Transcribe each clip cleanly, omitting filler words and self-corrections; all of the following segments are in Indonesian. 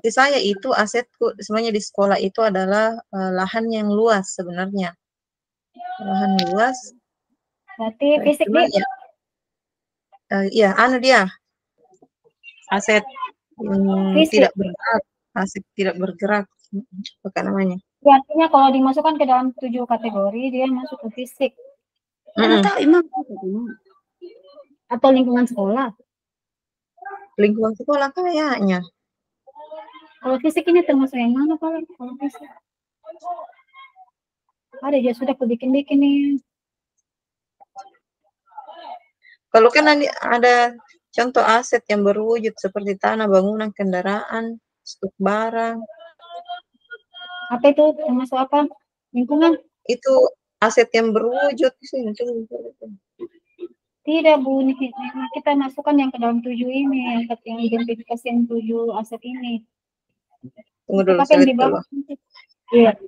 seperti saya itu asetku semuanya di sekolah itu adalah lahan yang luas sebenarnya. Lahan luas. Berarti fisik Cuman dia. Ya, anu dia aset Fisik. tidak bergerak, aset tidak bergerak, apa namanya? Ya, artinya kalau dimasukkan ke dalam 7 kategori dia masuk ke fisik. Tahu emang atau lingkungan sekolah. Lingkungan sekolah kayaknya. Kalau fisik ini termasuk yang mana kalau fisik? Ada dia sudah aku bikin-bikin nih. Kalau kan ada contoh aset yang berwujud seperti tanah, bangunan, kendaraan, stok barang. Apa itu termasuk apa? Lingkungan? Itu aset yang berwujud sih. Tidak Bu, kita masukkan yang ke dalam 7 ini, yang identifikasi yang 7 aset ini. Tunggu dulu, Pakai saya di bawah. dulu. Iya.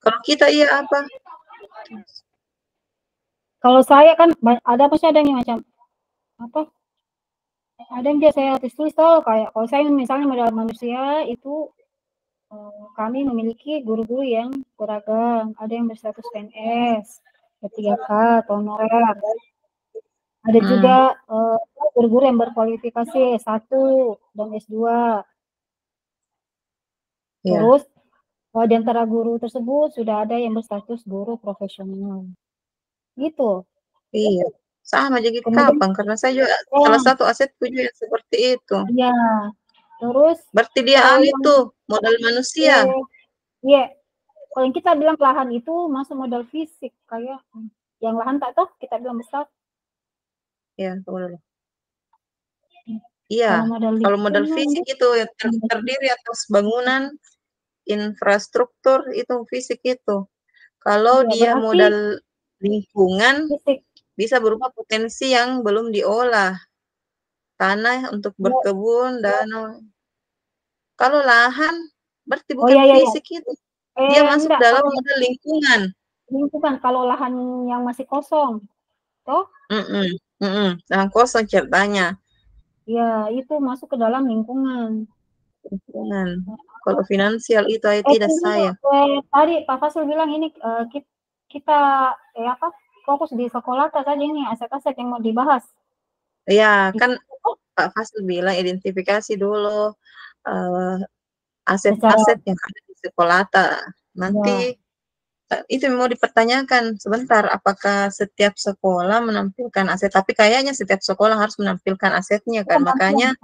Kalau kita iya apa? Kalau saya kan ada yang macam apa? Ada yang dia saya tulis kayak kalau saya misalnya modal manusia itu kami memiliki guru-guru yang beragam, ada yang berstatus PNS, P3K, honorer. Ada juga guru-guru yang berkualifikasi S1 dan S2. Terus di antara guru tersebut sudah ada yang berstatus guru profesional. Gitu. Iya, sama jadi kapan karena saya juga salah satu asetku juga seperti itu. Iya. Terus berarti dia itu modal manusia. Iya. Kalau yang kita bilang lahan itu masuk modal fisik kayak yang lahan tak toh kita bilang besar. Ya, tunggu dulu. Iya, kalau modal fisik itu yang terdiri atas bangunan, infrastruktur itu fisik itu. Kalau dia modal lingkungan fisik. bisa berupa potensi yang belum diolah. Tanah untuk berkebun, danau. Kalau lahan berarti bukan fisik itu. Dia masuk dalam modal lingkungan. Lingkungan kalau lahan yang masih kosong. Toh? Lahan kosong ceritanya. Ya, itu masuk ke dalam lingkungan. Kalau finansial itu tidak saya. Tadi Pak Fasul bilang ini kita fokus di sekolah saja ini aset-aset yang mau dibahas. Ya, kan Pak Fasul bilang identifikasi dulu aset-aset yang ada di sekolah. Nanti itu mau dipertanyakan sebentar, apakah setiap sekolah menampilkan aset? Tapi kayaknya setiap sekolah harus menampilkan asetnya kan, makanya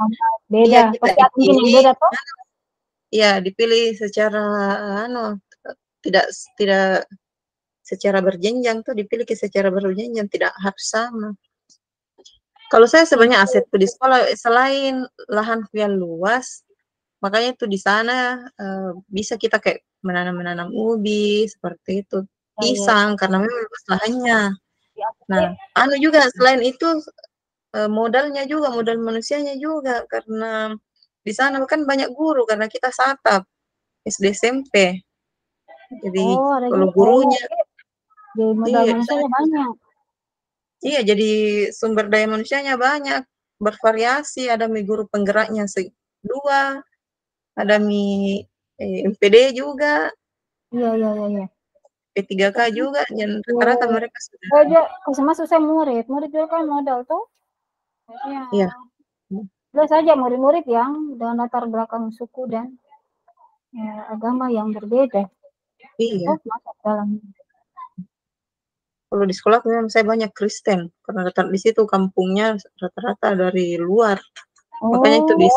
beda. kita dipilih, dipilih secara tidak secara berjenjang tuh, dipilih secara berjenjang, tidak harus sama. Kalau saya sebenarnya asetku di sekolah selain lahan yang luas, makanya itu di sana bisa kita kayak menanam ubi seperti itu, pisang karena memang luas lahannya. Nah, juga selain itu modalnya juga, modal manusianya juga karena di sana kan banyak guru karena kita satap SD SMP. Jadi kalau gurunya modal manusianya banyak. Iya, jadi sumber daya manusianya banyak, bervariasi. Ada guru penggeraknya 2, ada MPD juga. Iya. P3K juga, dan rata-rata mereka sudah. Masuk saya murid juga kan modal tuh. Iya. Jelas saja murid-murid yang dengan latar belakang suku dan agama yang berbeda. Iya. Masuk dalam. Kalau di sekolah memang saya banyak Kristen, karena di situ kampungnya rata-rata dari luar. Makanya itu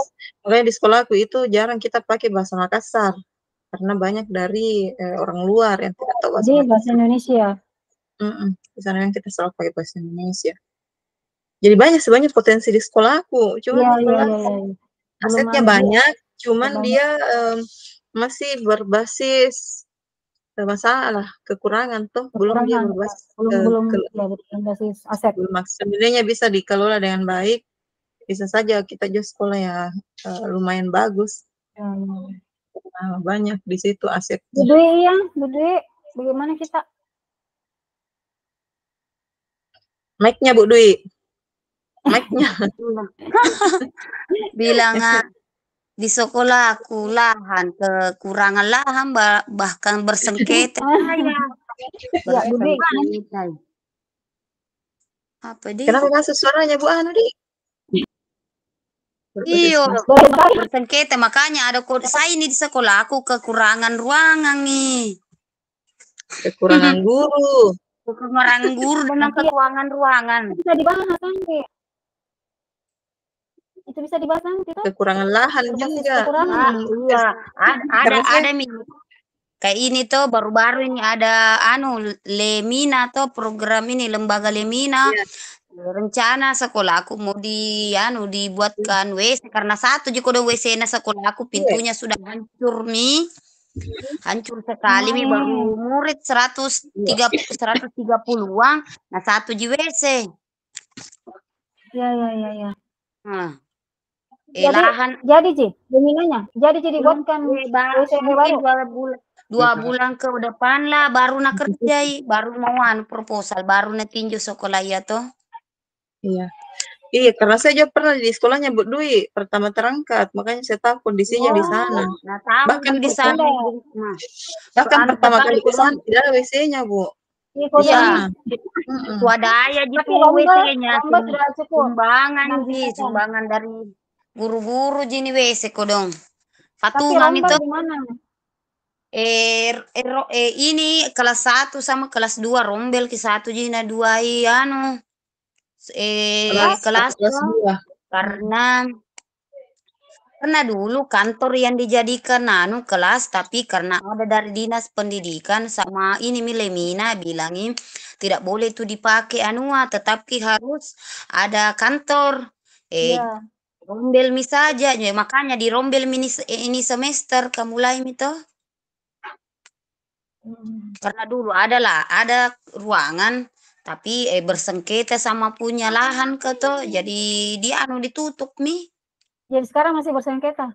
makanya di sekolahku itu jarang kita pakai bahasa Makassar, karena banyak dari orang luar yang tidak tahu bahasa Indonesia. Di sana yang kita selalu pakai bahasa Indonesia. Jadi sebanyak potensi di sekolahku, cuma asetnya banyak, cuman dia masih berbasis masalah, kekurangan tuh, belum dia berbasis berbasis aset. Sebenarnya bisa dikelola dengan baik, bisa saja kita juga sekolah ya lumayan bagus. banyak di situ Bu asetnya. Dwi, iya, Bu Dwi, bagaimana kita? Mic-nya Bu Dwi. Mic-nya. Bilang di sekolah aku lahan, kekurangan lahan, bahkan bersengketa. Ya, Bu Dwi. Bersengketa. Apa dia? Kenapa masuk suaranya Bu Anu, Di? Iya, bersengketa. Makanya ada kode saya ini di sekolah aku kekurangan ruangan nih. Kekurangan guru. Kekurangan guru dengan kekurangan ruangan. Bisa dibahas nanti. Itu bisa dibahas nanti toh. Kekurangan lahan Berbasis juga. kekurangan. Iya, ada nih. Kayak ini tuh baru-baru ini ada Lemina tuh program ini lembaga Lemina. Iya. Rencana sekolah aku mau dibuatkan WC karena satu juga udah WC na sekolah aku pintunya sudah hancur nih. Hancur sekali nih baru murid 130-an. Nah satu di WC. Ya. Nah. Jadi Ji, Leminanya. Jadi dibuatkan WC baru. 2 bulan ke depan lah baru nak kerja, baru mau proposal, baru nak tinju sekolah ya toh. Iya. Iya, karena saya juga pernah di sekolahnya Bu Dwi, pertama terangkat, makanya saya tahu kondisinya di sana. Nah, tahu Bahkan di sana. Bahkan pertama kali ke sana tidak ada WC-nya, Bu. Iya. Swadaya gitu WC-nya. Sumbangan dari guru-guru jini WC kodong. Patungan itu gimana? Ini kelas 1 sama kelas 2 rombel ke 1 jina 2 kelas 2 karena dulu kantor yang dijadikan kelas, tapi karena ada dari dinas pendidikan sama ini Lemina bilangin tidak boleh itu dipakai tetapi harus ada kantor rombel saja ya, makanya di rombel ini semester mulai itu karena dulu ada ruangan tapi bersengketa sama punya lahan jadi dia ditutup Jadi sekarang masih bersengketa?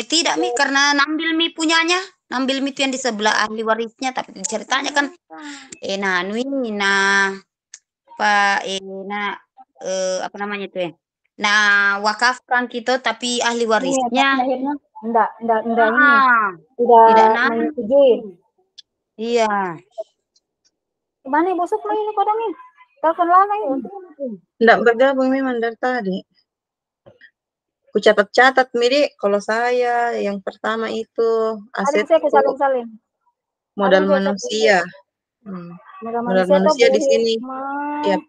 Tidak karena nambil punyanya, nambil itu yang di sebelah ahli warisnya, tapi ceritanya kan apa namanya itu ya? Nah, wakafkan kita tapi ahli warisnya enggak ini. Tidak menyetujui. Iya. Gimana Ibu Sukma ini kodongnya? Telepon lama ini. Enggak bergabung memang dari tadi. Ku catat-catat Miri, kalau saya yang pertama itu aset modal manusia. Modal manusia di sini. Ya,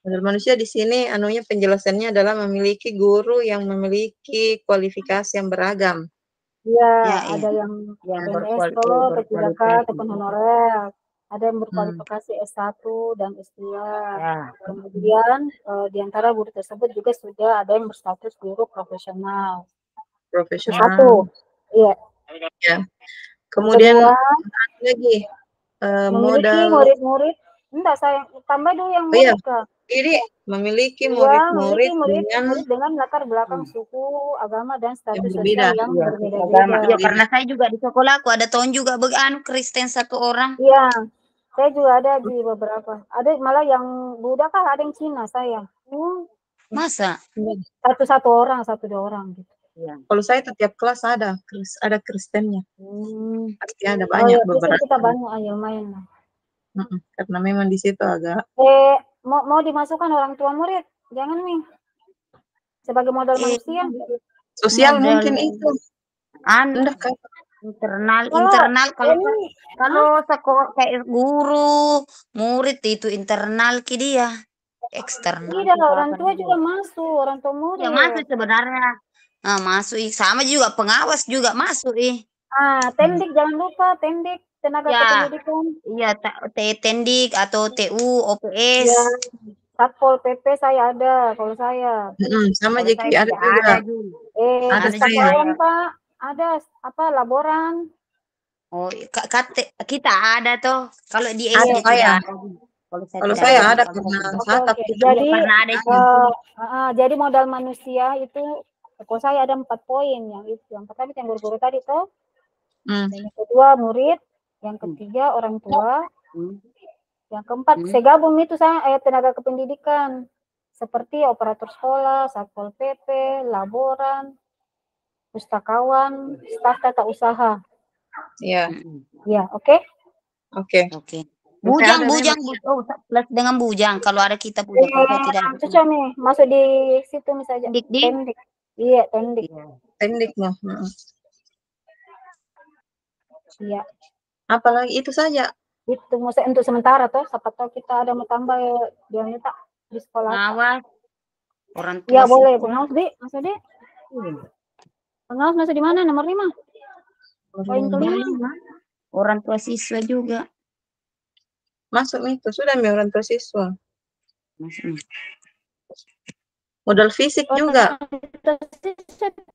modal manusia di sini penjelasannya adalah memiliki guru yang memiliki kualifikasi yang beragam. Iya, ada yang PNS P3K ataupun honorer. Ada yang berkualifikasi S1 dan S2. Kemudian di antara guru tersebut juga sudah ada yang berstatus guru profesional. Satu. Iya. Ya. Kemudian lagi memiliki murid-murid. Enggak, saya tambah dulu yang murid Kak. Jadi memiliki murid-murid dengan latar belakang suku, agama dan status sosial yang berbeda-beda. Ya, karena saya juga di sekolah aku ada tahun juga Kristen 1 orang. Iya. Saya juga ada di beberapa. Ada malah yang Buddha kan, ada yang Cina saya. Masa? Satu orang, 1-2 orang gitu. Ya. Kalau saya setiap kelas ada Kristennya. Pasti ada banyak beberapa. Kita banyak lumayan lah. Karena memang di situ agak. Mau dimasukkan orang tua murid, jangan nih. Sebagai modal manusia. Sosial mungkin itu. Internal kalau sekolah kayak guru murid itu internal dia eksternal. Tidak, orang tua juga masuk, orang tua murid. Ya masuk sebenarnya. Masuk sama juga pengawas juga masuk Tendik jangan lupa, tendik tenaga kependidikan. Iya, tendik atau TU, OPS. Ya. Satpol PP saya ada, kalau saya. Sama JK ada juga. Ada sekolah Pak, ada laboran. Oh, kita ada tuh. Kalau di SD tidak ada. Kalau saya ada karena jadi modal manusia itu Kalau saya ada 4 poin yang itu. Yang pertama yang guru-guru tadi tuh. Hmm. Yang kedua murid, yang ketiga orang tua, yang keempat saya gabung itu saya tenaga kependidikan seperti operator sekolah, satpol pp, laboran, pustakawan, staf tata usaha. Iya. Ya, oke. Oke. Bujang plus dengan bujang kalau ada kita bujang tidak ada. Cocok nih masuk di situ misalnya. Tendik. Iya, tendik. Tendik mah. Iya. Apalagi itu saja. Itu maksudnya untuk sementara tuh, siapa tahu kita ada mau tambah dia minta di sekolah. Pengawas orang tua. Iya boleh, pengawas Di, masuk Di. Pengawas masuk di mana? Nomor 5. Poin kelima. Orang tua siswa juga. Masuk itu sudah orang tua siswa. Masuk. Modal fisik juga.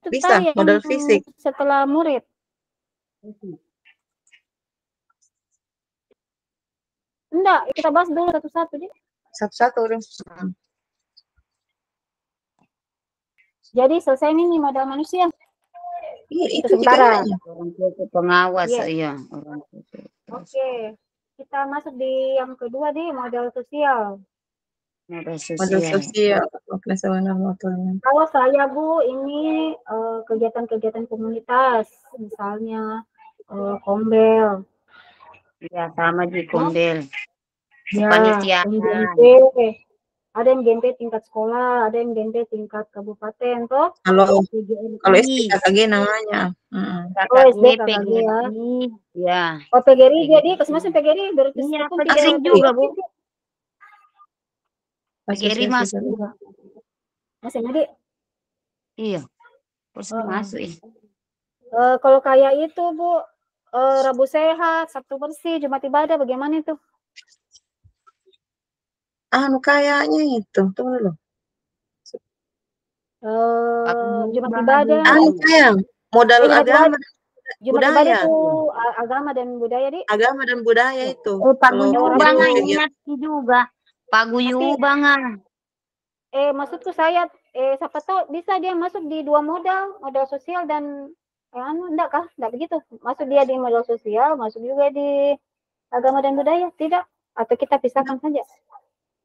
Bisa, modal fisik. Setelah murid. Enggak, kita bahas dulu satu-satu, Di. Satu-satu udah. Jadi selesai nih modal manusia. Iya, itu sementara. Orang tua pengawas, iya. Oke. Kita masuk di yang kedua, Di, modal sosial. Modal sosial. Kalau saya, Bu, ini kegiatan-kegiatan komunitas, misalnya kombel. Ya, sama di kombel. Ya, ada yang GMP tingkat sekolah, ada yang GMP tingkat kabupaten, toh. Kalau SDKKG namanya. SDKKG ya. Ya. Oh, PGRI jadi kesemasan PGRI Iya, PGRI juga, Bu. PGRI masuk juga. Masih Nadi? Iya. Masuk ya. Kalau kayak itu, Bu, Rabu sehat, Sabtu bersih, Jumat ibadah, bagaimana itu? Kayaknya itu, tunggu dulu. Jumat ibadah. Kayak modal agama. Jumat ibadah itu agama dan budaya, Di. Agama dan budaya itu. Paguyuban ingat juga. Paguyuban. Maksudku saya, siapa tahu bisa dia masuk di 2 modal sosial dan enggak kah? Enggak begitu. Masuk dia di modal sosial, masuk juga di agama dan budaya, tidak? Atau kita pisahkan saja?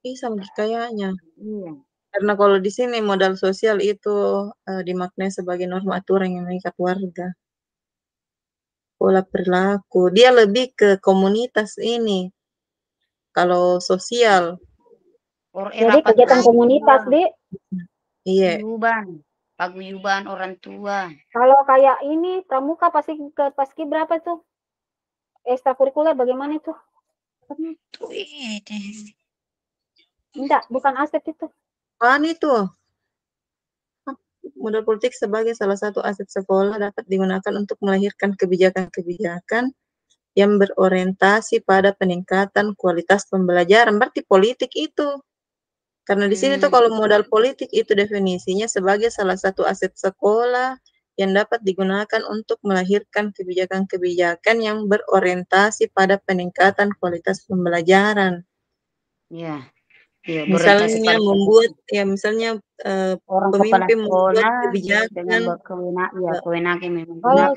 Bisa kayaknya. Iya. Karena kalau di sini modal sosial itu dimaknai sebagai norma aturan yang mengikat warga. Pola perilaku. Dia lebih ke komunitas ini. Kalau sosial. Jadi kegiatan komunitas, Di. Iya. Paguyuban orang tua. Kalau kayak ini pramuka paski berapa tuh? Ekstrakurikuler bagaimana itu? Enggak, bukan aset itu. Itu. Modal politik sebagai salah satu aset sekolah dapat digunakan untuk melahirkan kebijakan-kebijakan yang berorientasi pada peningkatan kualitas pembelajaran. Berarti politik itu. Karena di sini tuh kalau modal politik itu definisinya sebagai salah satu aset sekolah yang dapat digunakan untuk melahirkan kebijakan-kebijakan yang berorientasi pada peningkatan kualitas pembelajaran. Ya. Misalnya membuat, misalnya pemimpin membuat kebijakan dengan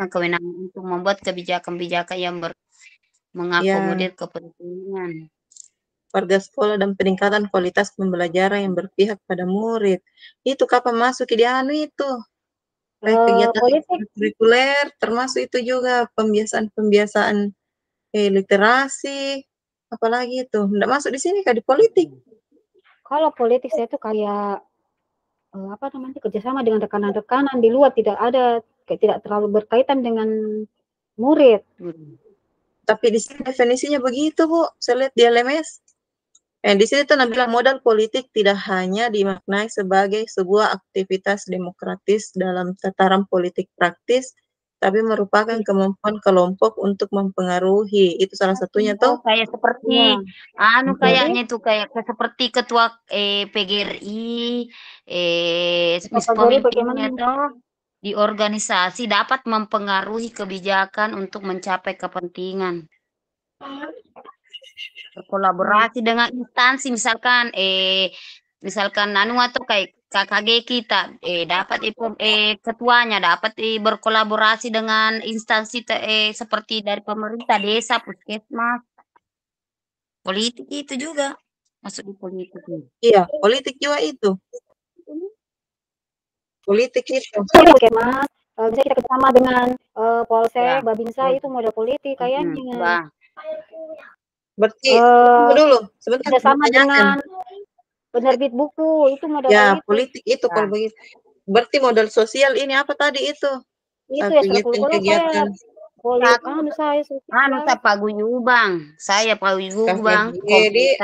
kewenangan untuk membuat kebijakan-kebijakan yang mengakomodir kepentingan warga sekolah dan peningkatan kualitas pembelajaran yang berpihak pada murid. Itu kapan masuk di itu? Kegiatan kurikuler, termasuk itu juga pembiasaan literasi, apalagi itu. Nggak masuk di sini di politik. Kalau politik saya itu kayak kerjasama dengan rekanan-rekanan di luar, tidak terlalu berkaitan dengan murid. Tapi di sini definisinya begitu, Bu. Saya lihat di LMS. Di sini tuh bilang modal politik tidak hanya dimaknai sebagai sebuah aktivitas demokratis dalam tataran politik praktis, tapi merupakan kemampuan kelompok untuk mempengaruhi. Itu salah satunya tuh. Kayak seperti kayaknya itu kayak seperti ketua PGRI, pemimpinnya tuh di organisasi dapat mempengaruhi kebijakan untuk mencapai kepentingan. Berkolaborasi dengan instansi misalkan atau kayak KKG kita dapat ketuanya dapat berkolaborasi dengan instansi seperti dari pemerintah desa, puskesmas, politik itu juga masuk di politik. Iya, politik juga itu. Politik itu. Oke, Mas. Bisa kita kerjasama dengan Polsek, Ya. Babinsa itu model politik kayaknya. Berarti tunggu dulu, sebentar Kerjasama tanyakan. dengan penerbit buku itu model Ya, politik. politik itu kalau begitu. Berarti modal sosial ini apa tadi itu? Itu ya kegiatan. saya paguyubang. Saya paguyubang. Jadi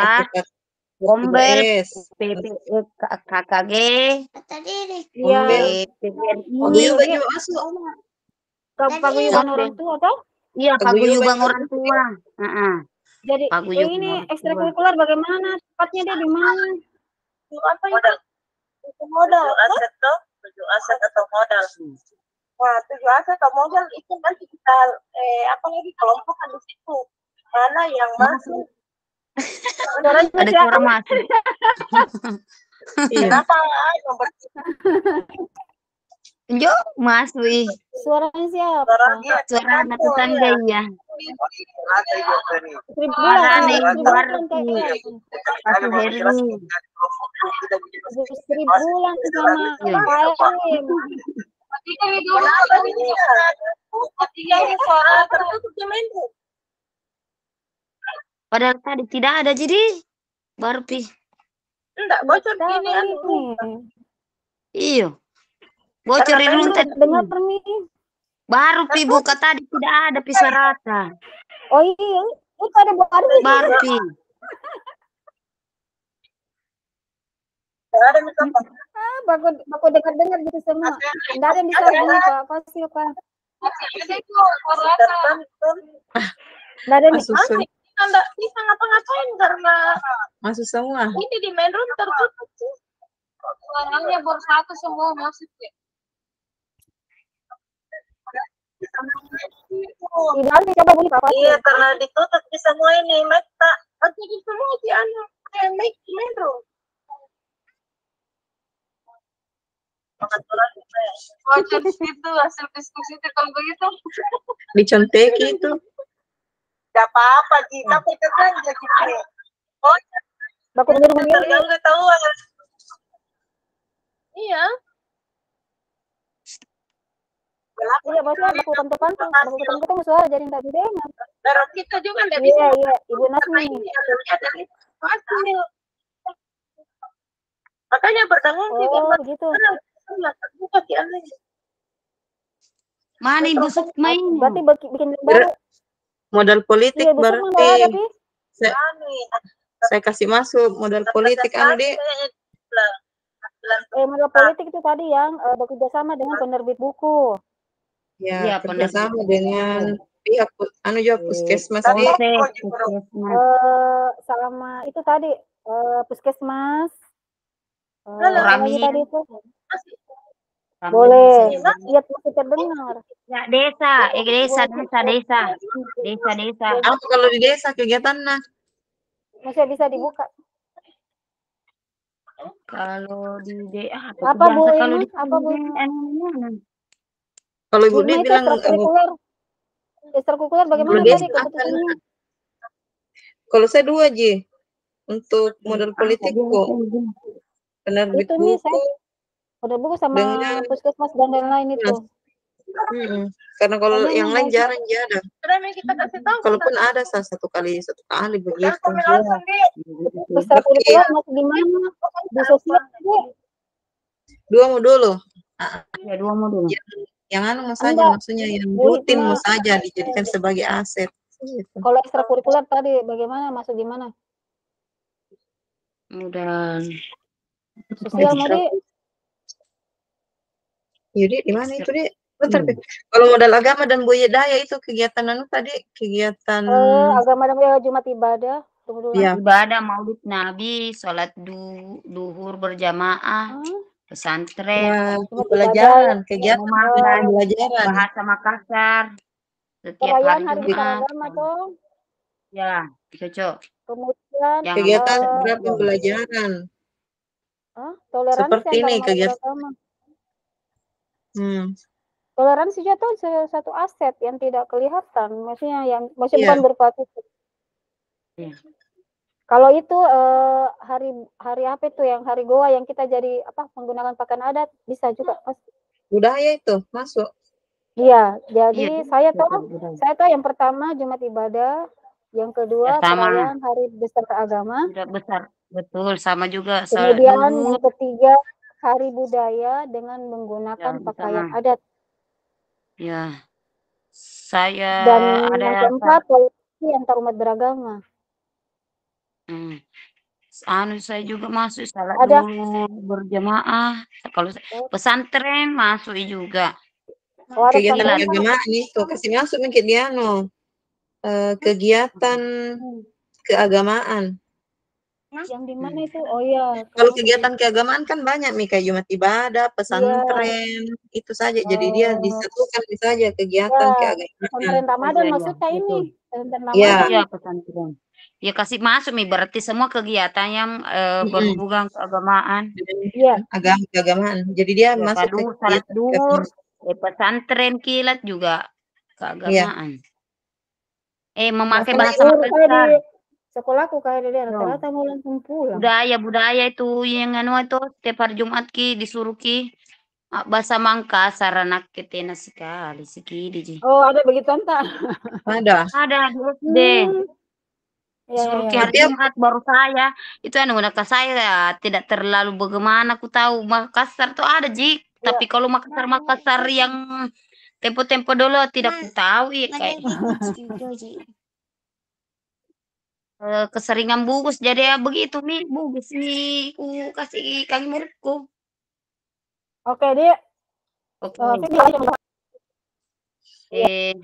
Bomber, KKG, paguyuban juga masuk. Paguyuban orang tua toh? Iya, paguyuban orang tua. Jadi ini ekstrakurikuler bagaimana? Tepatnya dia di mana? Apa modal? Modal aset toh? 7 aset atau modal. Wah, 7 aset atau modal itu nanti kita apa lagi kelompokkan di situ. Mana yang masuk? Ada suara masuk. Kenapa? Jo, masuk. Suaranya siapa? Suara anak tetangga ya. Padahal tadi tidak ada jadi baru pi. Enggak bocor ini Iyo. Bocor dulu tadi. Dengar nih. Baru pi buka tadi tidak ada pi suarata. Oh iya, itu ada baru pi. Baku dengar gitu semua. Tidak ada yang bisa bunyi Pak, pasti Pak. Tidak ada nih. Enggak bisa ngapa-ngapain karena masuk semua. Ini di main room tertutup sih. Suaranya baru satu semua masuk ya. Tidak ada coba bunyi Pak. Iya, karena ditutup di semua ini, Meta. Artinya semua di anak yang naik di main room. Wajar itu hasil diskusi itu kalau begitu. Dicontek itu. Gak apa-apa, Ji. Tapi kan jadi oh, baku dengar nggak tahu. Iya. Iya, maksudnya baku pantau suara jadi nggak didengar. Darah kita juga nggak bisa. Iya, Ibu Nasmi. Makanya bertanggung jawab. Oh, gitu. Mana Ibu Sukma ini? Berarti bikin baru. Modal politik iya, berarti. Saya kasih masuk modal politik Andi. Modal politik itu tadi yang bekerja sama dengan penerbit buku. Ya, bekerjasama dengan pihak puskesmas sama itu tadi puskesmas. Rami tadi itu. Boleh. Lihat masih terdengar. Ya, desa. Apa kalau di desa kegiatannya? Masih bisa dibuka. Kalau di apa Bu ini? Apa Bu? Kalau Ibu dia bilang ekstrakurikuler bagaimana tadi keputusannya? Kalau saya 2 Ji untuk modal politik kok. Penerbit buku. Penerbit buku sama puskesmas dan lain-lain itu. Karena kalau yang lain jarang ada. Kalaupun ada satu kali begitu. Ekstrakurikuler masih di mana? Di sosial. 2 mau dulu. Ya, 2 mau dulu. Yang maksudnya yang rutin mau saja dijadikan sebagai aset. Kalau ekstrakurikuler tadi bagaimana masuk di mana? Udah. Sosial mau di? Yudi di mana itu Dek? Bentar, kalau modal agama dan budaya itu kegiatan kegiatan agama dan budaya Jumat ibadah. Ya. Ibadah Maulid Nabi, sholat duhur berjamaah, pesantren, pelajaran, kegiatan pelajaran, bahasa Makassar, setiap hari Jumat. Ya, cocok. Kemudian kegiatan pembelajaran. Toleransi Seperti antara ini umat kegiatan. beragama. Toleransi Toleransi itu satu aset yang tidak kelihatan, maksudnya Iya. bukan berupa fisik. Iya. Kalau itu hari apa itu yang hari Goa yang kita jadi menggunakan pakaian adat bisa juga Mas. Budaya itu masuk. Iya, Iya, jadi budaya. saya tahu yang pertama Jumat Ibadah, yang Ya, kedua sama. perayaan Hari Besar Keagama, Tidak besar. Betul, sama juga. kemudian Dulu yang ketiga Hari Budaya dengan menggunakan ya pakaian sama. adat, Ya, saya dan ada yang keempat toleransi antar umat beragama. saya juga masuk salat Ada. dulu berjamaah. Kalau pesantren masuk juga. Oh, ada Kegiatan pesantren. keagamaan itu kasih masuk mungkin dia kegiatan keagamaan. Yang di mana itu? Oh iya. Kalau kegiatan keagamaan kan banyak nih kayak Jumat Ibadah, pesantren, itu saja. Jadi dia disatukan saja kegiatan keagamaan. Pesantren Ramadan maksudnya ini. Pesantren Ramadan. Iya, pesantren. Ya kasih masuk nih berarti semua kegiatan yang berhubungan keagamaan. Iya. Keagamaan. Jadi dia Ya, masuk ke salat kegiatan duhur, pesantren kilat juga keagamaan. Memakai bahasa Makassar. Sekolahku kayak dia rata-rata mau langsung pulang. Budaya itu yang itu tiap hari Jumat disuruh bahasa Makassar anak ketena sekali sekali. Oh, ada begitu entah. Ada Di SD. Suruh hari Jumat baru saya. Itu saya tidak terlalu bagaimana aku tahu Makassar tuh ada tapi kalau Makassar yang tempo-tempo dulu tidak ku tahu kayak keseringan bungkus jadi ya begitu nih bungkus nih ku kasih kang muridku. Oke dia.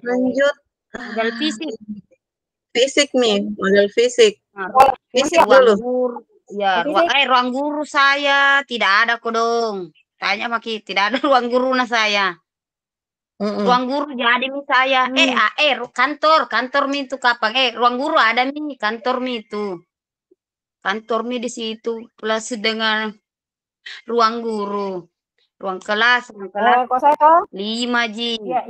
Lanjut. Modal fisik. Fisik nih, modal fisik. Fisik dulu. Ya, ruang guru saya tidak ada kok dong. Tanya Maki, tidak ada ruang guru saya. Ruang guru jadi saya. Kantor mi itu kapan? Ruang guru ada nih, kantor mi itu. Kantor mi di situ plus dengan ruang guru. Ruang kelas 5 Ji. Iya,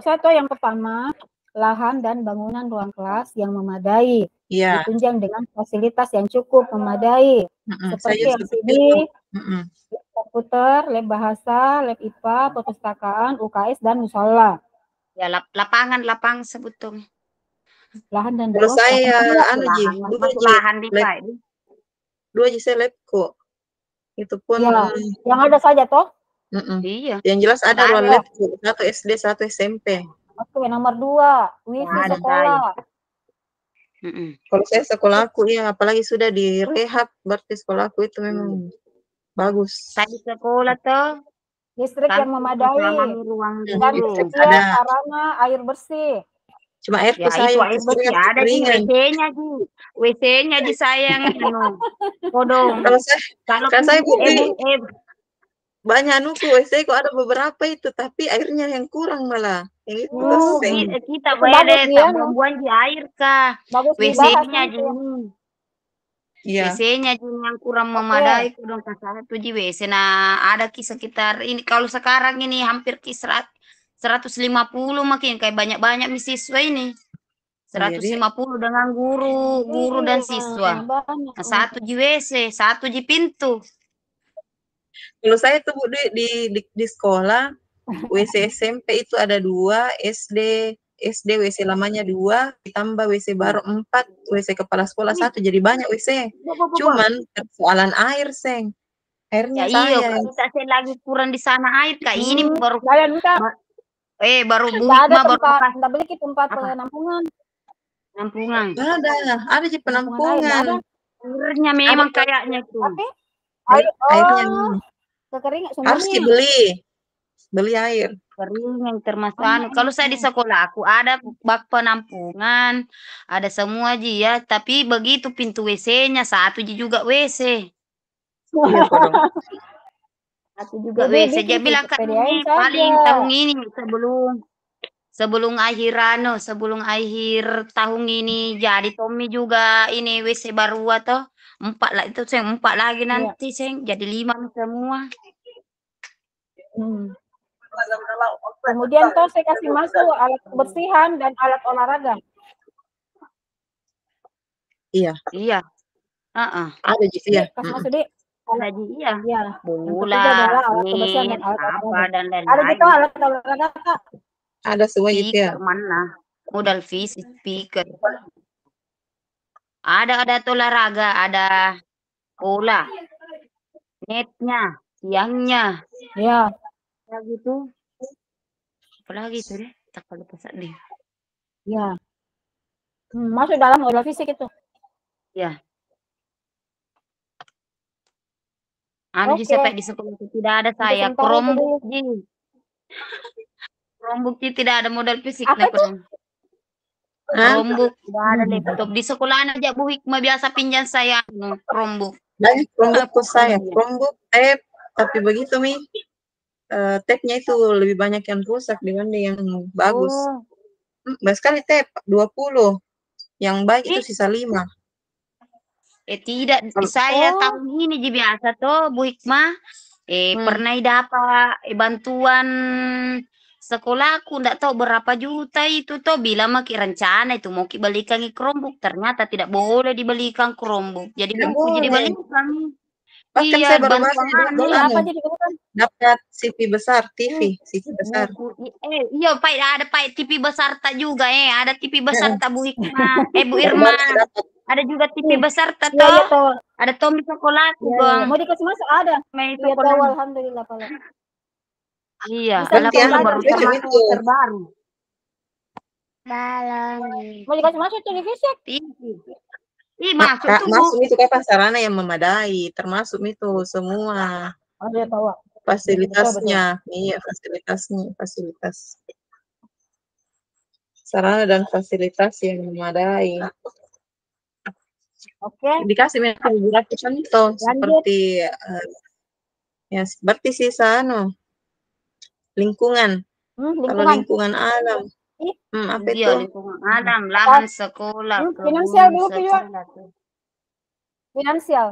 saya tahu yang pertama lahan dan bangunan ruang kelas yang memadai, ditunjang dengan fasilitas yang cukup memadai, seperti LCD, komputer, lab bahasa, lab IPA, perpustakaan, UKS dan musola. Ya lapangan sebetulnya. Lahan dan kalau saya lahan di dua saya labku. Itu pun yang ada saja toh. Iya. Yang jelas ada ruang labku, 1 SD, 1 SMP. Oke, nomor 2, wifi sekolah. Kalau saya sekolahku apalagi sudah direhab, berarti sekolahku itu memang bagus. Saya di sekolah tuh listrik yang memadai, dan tersedia sarana air bersih. Cuma airku saya air bersih ada di WC-nya di sayang kodong. Kalau saya banyak WC kok ada beberapa itu, tapi airnya yang kurang malah. Kita bayar tambahan di air kah? WC-nya WC-nya yang kurang memadai kodong kasar tuh di WC. Nah, ada sekitar ini kalau sekarang ini hampir 150 makin kayak banyak-banyak siswa ini. 150 dengan guru dan siswa. Nah, 1 di WC, 1 di pintu. Kalau saya tuh di sekolah WC SMP itu ada 2, SD WC lamanya 2, ditambah WC baru 4, WC kepala sekolah 1, jadi banyak WC. Cuman persoalan air, Seng. Airnya saya lagi kurang di sana air kak. Ini baru baru beli tempat penampungan. Ada di penampungan. Airnya memang kayaknya itu. Airnya harus beli air. Kering yang termasuk. Kalau saya di sekolah aku ada bak penampungan, ada semua tapi begitu pintu WC-nya 1 juga WC. Iya, Satu juga WC. Dia bilang kan ini paling tahun ini sebelum sebelum akhir tahun ini jadi Tommy juga ini WC baru atau 4 lah itu Seng, 4 lagi Iya. nanti Seng, jadi 5 semua. Kemudian toh saya kasih masuk alat kebersihan dan alat olahraga. Iya, Iya. Heeh. ada Ji, iya. Kasih masuk Dik. Ada Ji, iya. Iya. Yang ketiga Bola, adalah alat kebersihan dan net, alat apa olahraga. dan Ada lain-lain. gitu alat olahraga Kak. Ada semua Ji, ya. Speaker mana? Modal fisik speaker. Ada olahraga, ada bola, netnya, tiangnya. Iya. Ya gitu. Apalagi itu deh, tak pada pasal deh. Iya. Masuk dalam modal fisik itu. Ya. Anu Ji, Oke. sampai di sekolah itu tidak ada Untuk saya. sementara itu Chromebook Ji. Chromebook Ji, tidak ada modal fisik. Apa itu? Chromebook, tidak ada laptop. Di sekolah aja Bu Hikmah biasa pinjam saya Chromebook. Banyak Chromebook saya, Chromebook, tab, tapi begitu Mi, tabnya itu lebih banyak yang rusak dibanding yang bagus. Banyak sekali tab, 20. Yang baik itu sisa 5. Tidak, saya tahun ini Ji biasa toh Bu Hikmah. Pernah dapat bantuan sekolahku, ndak tahu berapa juta itu toh, bila maki rencana itu mau balikan Chromebook, ternyata tidak boleh dibelikan Chromebook. Jadi buku jadi balikan. Bahkan Iya, saya baru bantuan Jadi apa jadi bukan? dapat TV besar, TV besar. Iya, ada TV besar tak juga ada TV besar tak Bu Hikmah, Bu Irma. Ada juga TV besar tak toh? Iya, toh. Ada Tommy sekolahku, Bang. Mau dikasih masuk ada. Iya, tahu alhamdulillah kalau. Iya, bisa baru terbaru. Mau dikasih masuk televisi? Masuk itu kapan sarana yang memadai, termasuk itu semua. Ada tahu. Fasilitasnya, iya fasilitas. Sarana dan fasilitas yang memadai. Oke. Dikasih beberapa contoh seperti seperti sisa lingkungan. Kalau lingkungan alam. Apa itu? Lingkungan alam, lahan sekolah, finansial dulu sekolah. Finansial.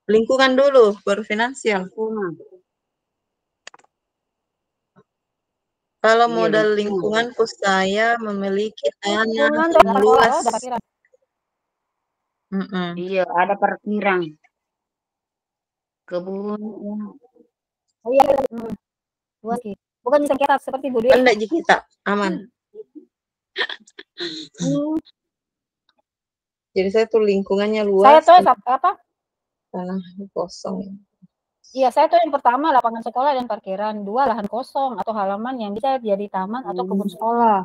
Lingkungan dulu, baru finansial. Kalau modal lingkungan saya memiliki tanah luas. Iya, ada parkiran. Kebun. Iya. Bukan sengketa seperti Budi. Enggak kita, aman. Jadi saya tuh lingkungannya luas. Saya tuh apa? Tanah kosong. Iya, saya tuh yang pertama lapangan sekolah dan parkiran, 2 lahan kosong atau halaman yang bisa jadi taman atau kebun sekolah.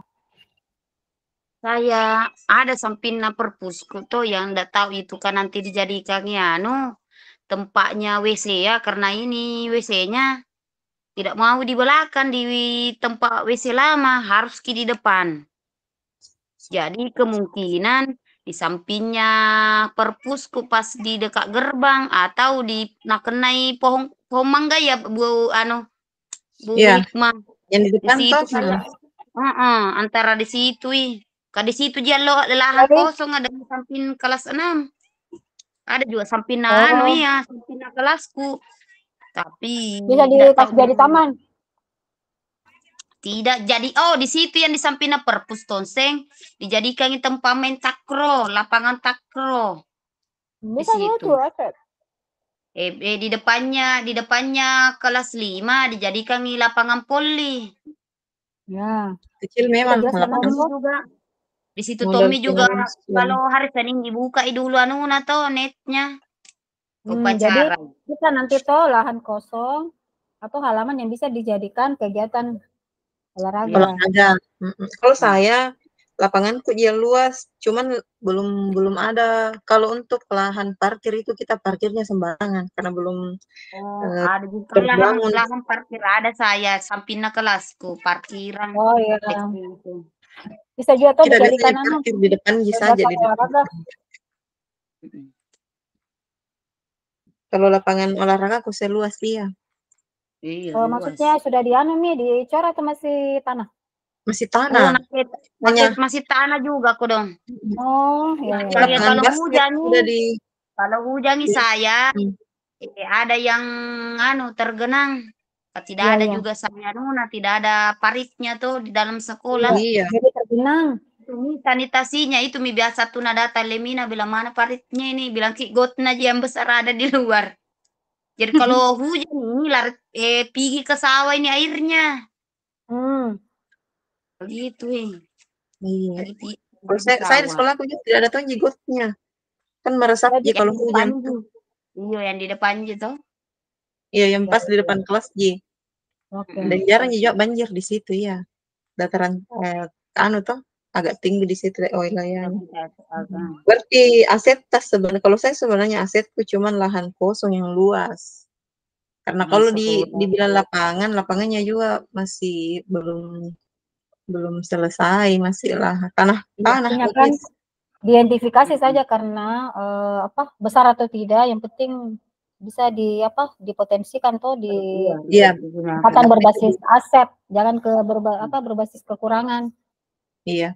Saya ada sampingnya perpusku tuh yang enggak tahu itu kan nanti dijadikannya tempatnya WC ya, karena ini WC-nya tidak mau di belakang di tempat WC lama, harus di depan. Jadi kemungkinan di sampingnya perpusku pas di dekat gerbang atau di kenai pohon mangga ya Bu Hikmah. Yang di depan di situ antara di situ di situ dia lahan kosong ada di samping kelas 6. Ada juga samping samping kelasku. Tapi bisa dikasih jadi taman. Tidak jadi. Di situ yang di sampingnya perpus tonseng dijadikan tempat main takraw, lapangan takraw. Bisa gitu, di depannya kelas 5 dijadikan lapangan poli. Ya, kecil memang juga. Di situ Tommy juga kalau hari Senin dibuka dulu atau netnya. Jadi kita nanti lahan kosong atau halaman yang bisa dijadikan kegiatan olahraga. Kalau saya lapanganku dia luas, cuman belum ada. Kalau untuk lahan parkir itu kita parkirnya sembarangan karena belum ada juga lahan parkir ada saya sampingnya kelasku parkiran. Oh iya. Bisa juga tuh dijadikan parkir di depan saja di olahraga. Kalau lapangan olahraga aku seluas dia. Iya, maksudnya sudah dicor atau masih tanah? Masih tanah. hanya masih tanah juga kok dong. Oh, ya, ya, Iya, ya. lapangan kalau basket hujan udah nih, kalau hujan nih saya ada yang tergenang. Tidak Iya, ada iya. juga saya tidak ada paritnya tuh di dalam sekolah. Iya. iya. Jadi tergenang. Itu sanitasinya itu biasa tuh data Lemina bilang mana paritnya ini, bilang ki gotna aja yang besar ada di luar. Jadi kalau hujan ini pergi ke sawah ini airnya. Hmm. Begitu Iya. Jadi Kalau ke saya di sawah. sekolah aku juga tidak ada tuh jigotnya. Kan meresap Jadi ji Yang kalau di depan hujan. itu. Iya, yang di depan gitu. Iya, yang ya, pas di depan kelas ji. oke. Dan jarang juga banjir di situ ya. Dataran tuh agak tinggi di situ wilayahnya. Berarti aset tas sebenarnya, kalau saya sebenarnya asetku cuman lahan kosong yang luas. Karena kalau dibilang lapangannya juga masih belum selesai, masih tanah Pastinya kan habis. diidentifikasi saja karena besar atau tidak, yang penting bisa dipotensikan tuh Iya, akan berbasis aset, jangan berbasis kekurangan. iya.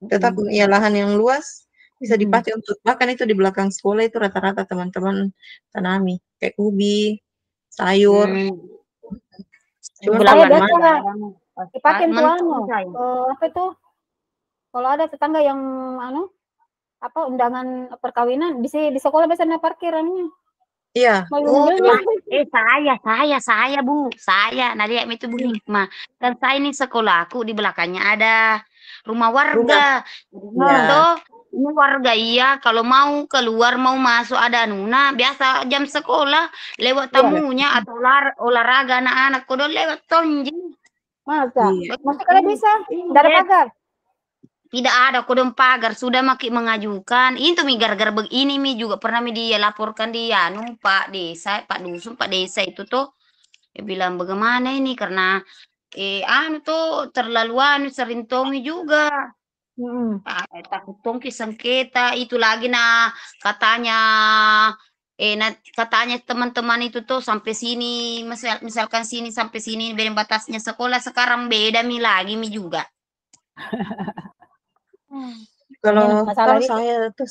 Tetap ya lahan yang luas bisa dipakai untuk, bahkan itu di belakang sekolah itu rata-rata teman-teman tanami kayak ubi, sayur. Cuman Saya kalau biasa dipakai tuh apa itu, kalau ada tetangga yang undangan perkawinan di sekolah biasanya parkirannya. iya. Saya Bu, saya Nadia itu Bu Hikmah. Dan saya ini sekolahku di belakangnya ada rumah warga. Ini warga kalau mau keluar mau masuk ada biasa jam sekolah lewat tamunya atau olahraga anak-anak kudu lewat tonji. Masa? Masih kalian bisa? Tidak ada pagar? Tidak ada kodam pagar, sudah mengajukan. Itu gara-gara begini juga pernah dia laporkan dia Pak Desa, Pak Dusun, Pak Desa itu tuh dia bilang bagaimana ini karena tuh terlalu sering tongi juga. Takut tongki sengketa itu lagi katanya katanya teman-teman itu tuh sampai sini misalkan sini sampai sini beda batasnya sekolah, sekarang beda lagi juga. Kalau saya tuh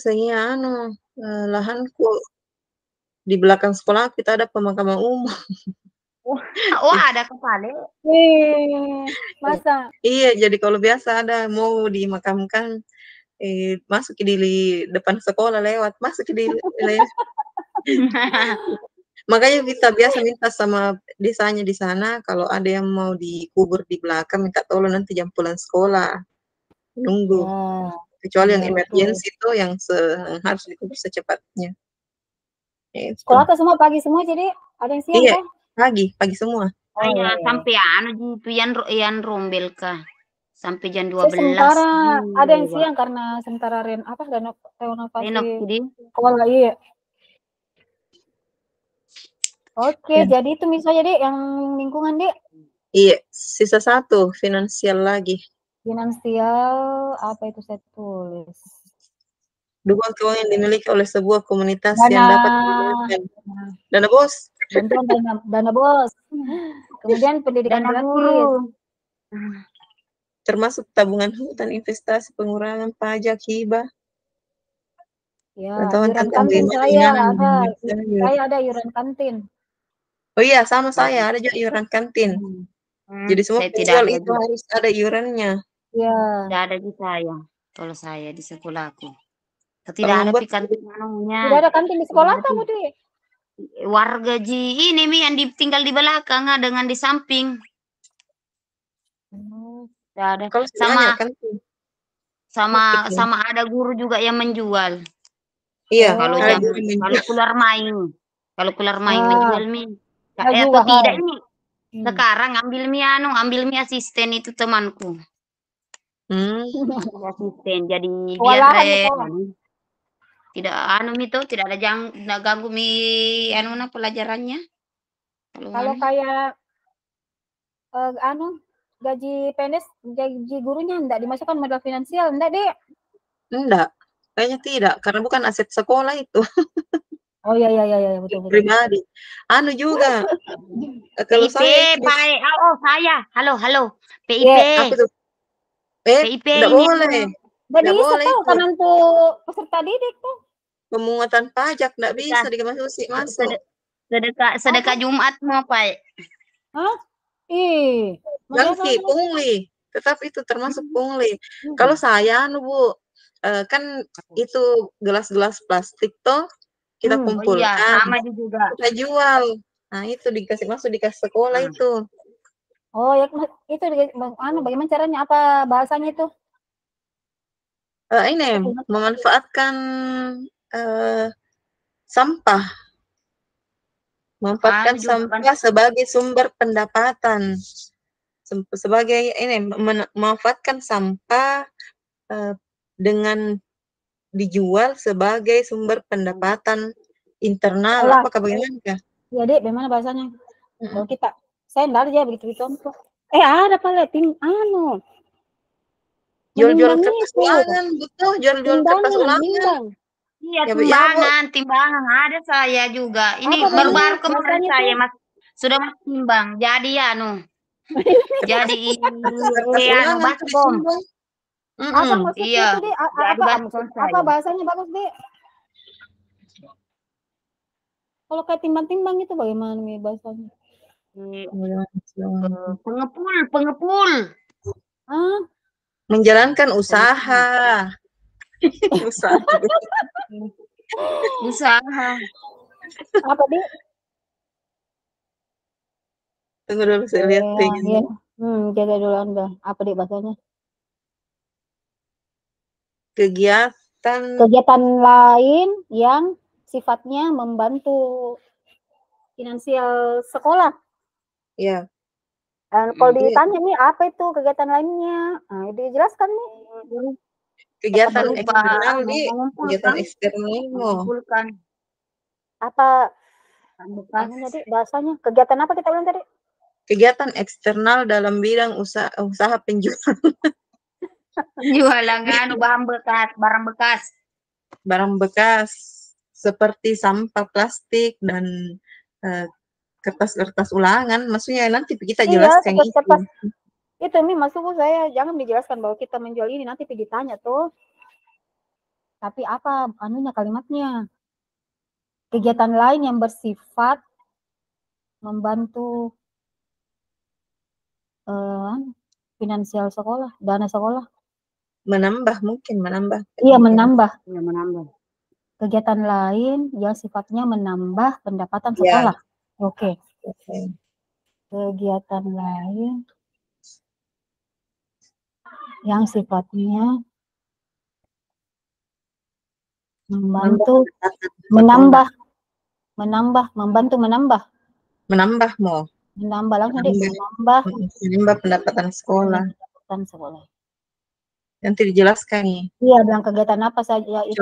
lahanku di belakang sekolah kita ada pemakaman umum. Ada kepala. Masa? Iya, jadi kalau biasa ada mau dimakamkan masuk di depan sekolah lewat, masuk di makanya kita biasa minta sama desanya di sana kalau ada yang mau dikubur di belakang minta tolong nanti jam pulang sekolah. Nunggu. Kecuali yang emergensi itu yang harus dikubur secepatnya. Sekolah tuh semua pagi semua, jadi ada yang siang kan? Pagi semua. Sampai gitu yang rombel kah? Sampai jam 12. Sementara ada yang siang karena sementara renovasi sekolah. Iya. Oke, jadi itu misalnya Dek yang lingkungan Dek. Iya, sisa satu finansial lagi. Finansial apa itu saya tulis? Dukungan keuangan yang dimiliki oleh sebuah komunitas yang dapat menggunakan dana bos. Bantuan dana bos. Kemudian pendidikan gratis. Termasuk tabungan hutan, investasi, pengurangan pajak, hibah. Ya, iuran kantin saya ada iuran kantin. Oh iya, sama saya ada juga iuran kantin. Jadi semua penjual itu harus ada iurannya. Iya. Tidak ada di saya. Kalau saya di sekolahku. Tidak ada kantin namanya. Tidak ada kantin di sekolah kamu Dek? Warga ini yang tinggal di belakang dengan di samping. Tidak ada. Sama ada guru juga yang menjual. Iya. Kalau keluar main menjual mie. Atau tidak ini. Sekarang ambil mie asisten itu temanku. Asisten jadi biar tidak tidak ada ganggu pelajarannya. Kalau kayak gaji PNS, gaji gurunya enggak dimasukkan modal finansial, enggak Dek? Enggak, kayaknya tidak, karena bukan aset sekolah itu. Oh iya betul. Pribadi. Juga. Kalau PIP, saya. Halo. PIP. Apa tuh? PIP-nya Tidak boleh. Nggak Tidak bisa boleh tahu itu. kan untuk peserta didik tuh. Pemungutan pajak tidak bisa sedekah masuk. sedekah sedekah Jumat mau Pak. Hah? Ih, Jangki, biasa. pungli. Tetap itu termasuk pungli. Hmm. Kalau saya, Bu, kan itu gelas-gelas plastik toh kita Hmm. Oh iya, kumpulkan, sama juga. kita jual. Nah, itu dikasih masuk dikasih sekolah Nah. itu. Oh ya itu bagaimana caranya? Apa bahasanya itu? Ini memanfaatkan sampah. Memanfaatkan Anu juga kan. sampah sebagai sumber pendapatan. Sebagai ini memanfaatkan sampah dengan dijual sebagai sumber pendapatan internal. Olah. Apakah bagaimana? Ya, Dek, bagaimana bahasanya? Kalau kita saya enggak aja begitu contoh. Ada palet anu. Jual-jual Menimbang kertas itu. ulangan, betul, jual-jual kertas ulangan. Nimbang. Iya, Ya, Bu, timbangan ada saya juga. Ini Apa baru-baru bagaimana kemarin bahasanya saya tuh? sudah mas timbang. Jadi jadi kertas ulangan baskom. Apa maksudnya Iya. itu, Dek? Jadi baskom Apa saya. bahasanya bagus, Dek? Kalau kayak timbang-timbang itu bagaimana nih bahasanya? Pengepul. Ah, menjalankan usaha. Usaha. apa, Dek? Tunggu dulu saya lihat Iya. Jaga dulu Anda. Apa, Dek, bahasanya? Kegiatan lain yang sifatnya membantu finansial sekolah. Ya. Kalau ditanya nih apa itu kegiatan lainnya, dijelaskan nih. Kegiatan Berupa eksternal di kegiatan mengumpulkan. eksternal. Apa Bekas. tadi bahasanya? Kegiatan apa kita bilang tadi? Kegiatan eksternal dalam bidang usaha penjualan. Jualan barang bekas. Barang bekas seperti sampah plastik dan kertas-kertas ulangan. Maksudnya nanti kita jelaskan kertas. Itu nih maksudku saya jangan dijelaskan bahwa kita menjual ini nanti pergi tanya tuh. Tapi apa kalimatnya? Kegiatan lain yang bersifat membantu finansial sekolah, dana sekolah. Menambah. Iya, menambah. Kegiatan lain yang sifatnya menambah pendapatan sekolah. Oke. Kegiatan lain yang sifatnya membantu menambah pendapatan sekolah. Nanti dijelaskan nih. Iya, bilang kegiatan apa saja itu.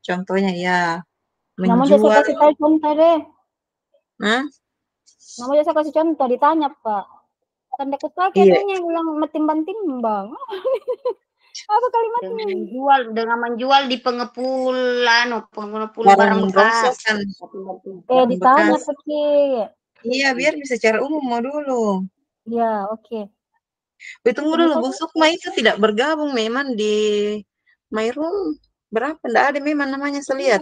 Contohnya ya. Namun saya kasih tahu contoh deh. Namun saya kasih contoh, ditanya Pak. Kan dekut lagi adanya bilang metimbang-timbang. Apa kalimatnya? Dengan menjual di pengepul barang bekas. Ditanya pakai. Iya, biar bisa secara umum mau dulu. Iya, oke. Tunggu dulu, Bu Sukma itu tidak bergabung memang di My Room. Berapa? Tidak ada memang namanya saya lihat.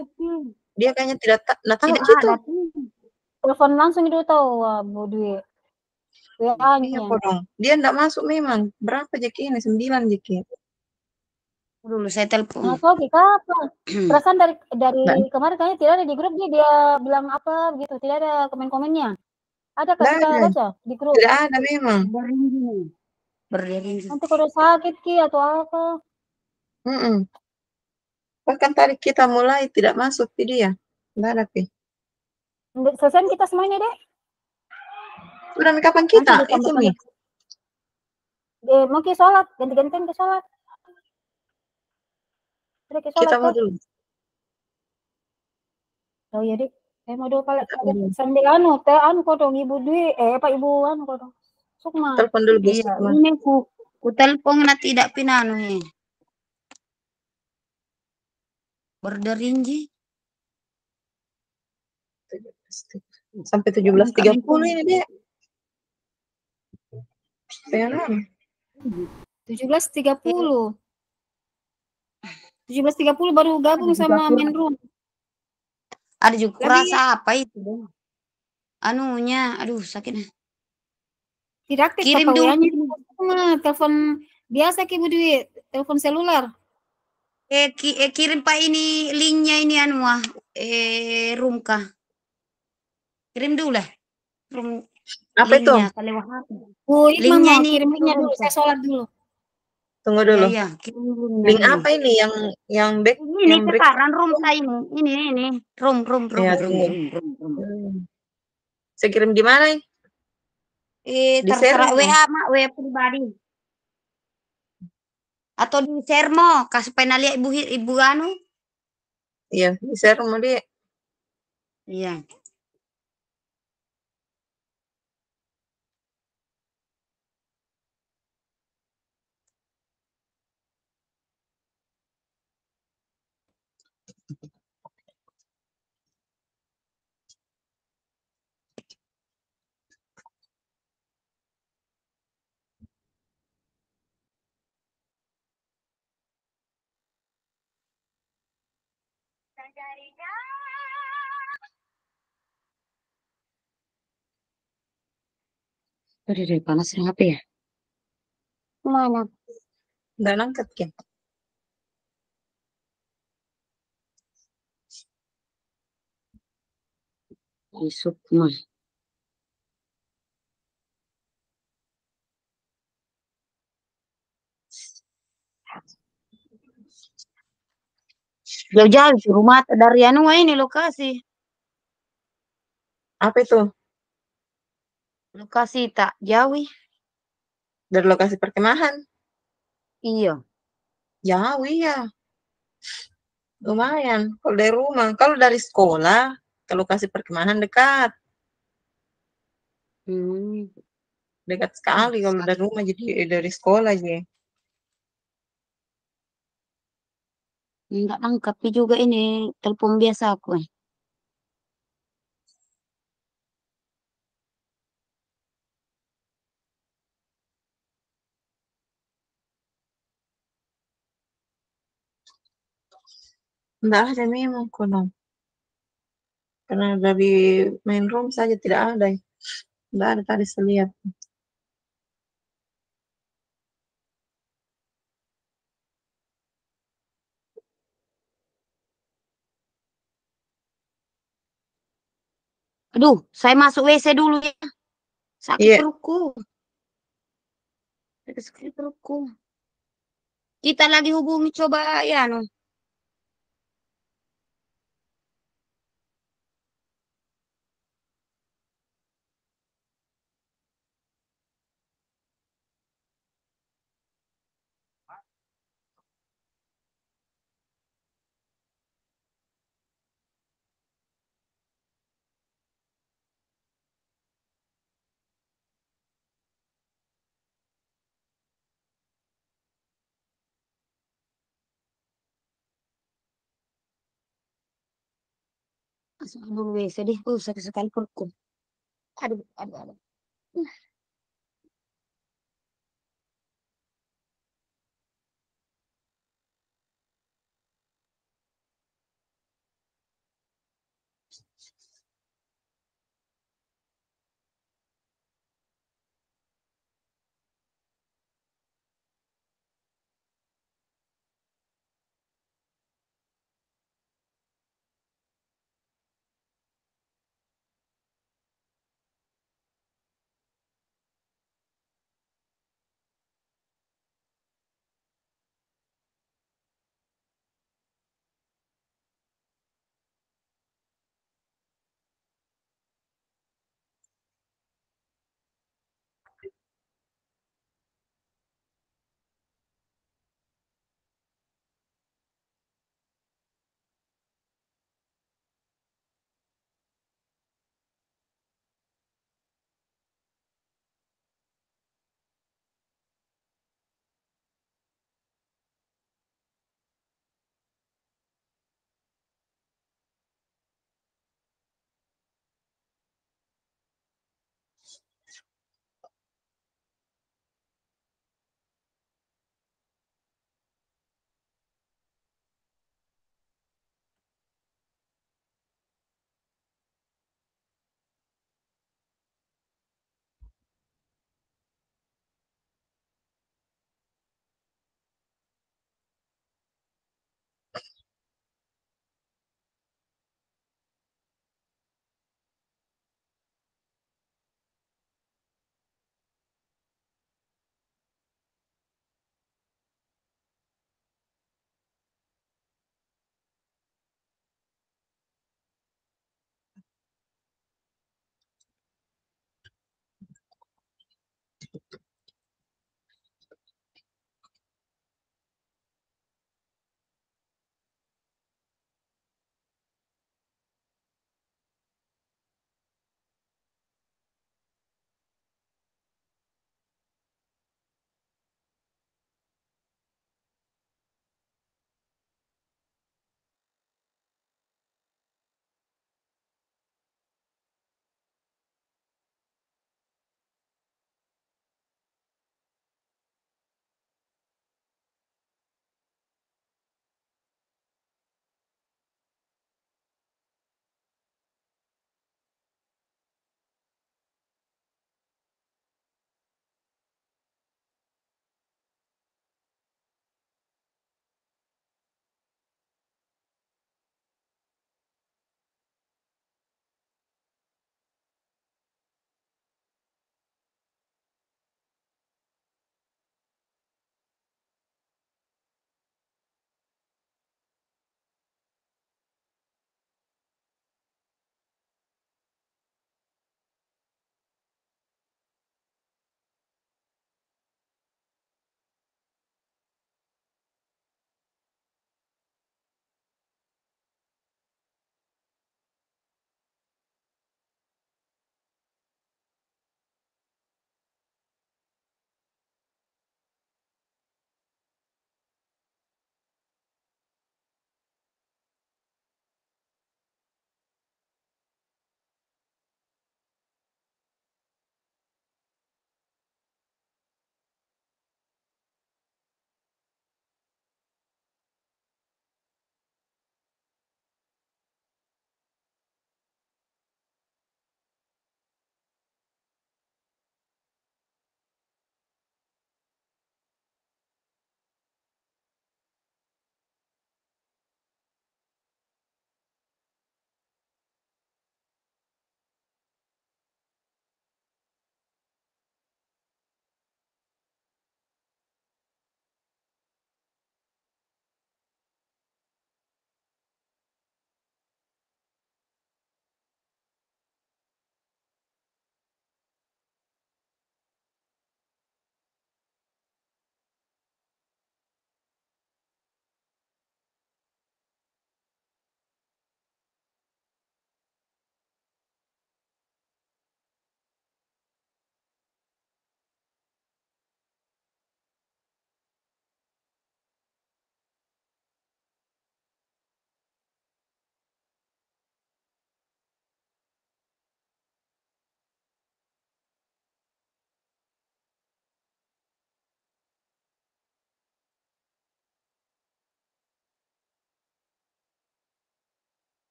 Dia kayaknya tidak tahu gitu. Telepon langsung itu tahu Bu Dwi. Iya, dong. Dia tidak masuk memang. Berapa JK ini? 9 JK. Dulu saya telepon. Kapan? Perasaan dari kemarin kayaknya tidak ada di grup dia bilang apa gitu, tidak ada komen-komennya. Ada kan kita baca di grup? Tidak ada memang. Berdiri. Nanti kalau sakit atau apa? Bahkan tadi kita mulai tidak masuk di dia. Tidak ada selesai kita semuanya deh. Udah kapan kita? Itu nih. Mau ke sholat, ganti-gantian ke sholat. Kita mau dulu. Oh iya deh, saya mau dulu paling sambil kodong Ibu Dwi, Pak Ibu kodong Sukma. Telepon dulu Bu Sukma. Ini ku telepon tidak pinanu nih. Berderinji. Sampai 17.30 ini deh. Sayang. 17.30. 17.30 baru gabung Ada juga sama main room. ada juga Tapi kurasa apa itu deh. Anunya, aduh sakit. tidak aktif Kirim Papa dulu WA-nya. ini. Telepon biasa Ki Bu Dwi, telepon selular. Kirim Pak ini linknya ini anu room kah? Kirim dulu lah. Room Apa itu? linknya kalau lewat HP. Bu Ikma Linknya mau ini kirim linknya room dulu, kah? saya sholat dulu. Tunggu Ya dulu. iya, kirim linknya Link ini. apa ini yang back Ini yang break? sekarang room saya ini room. Ya, tunggu. Saya kirim di mana? Di share Terserah mau? WA mak WA pribadi. Atau di share mo, kasih pengen lihat ibu anu. Iya, di share mau dia. Iya. Aduh, panas HP ya. Mana? Nggak nangkat kan? Isuk mah. Jauh-jauh di rumah dari anu ini lokasi. Apa itu? Lokasi tak jauh. Dari lokasi perkemahan. Iya. Jauh ya. Lumayan. Kalau dari rumah, kalau dari sekolah ke lokasi perkemahan dekat. Hmm. Dekat sekali kalau dari rumah, jadi dari sekolah aja. Enggak nangkap juga ini telepon biasa aku. Enggak ada memang kolam. Karena dari main room saja tidak ada. Enggak ada tadi saya lihat. Aduh, saya masuk WC dulu ya. Sakit Iya, perutku. Sakit perutku. Kita lagi hubungi coba ya no. Masuk dulu WC deh. Sakit sekali perutku. Aduh.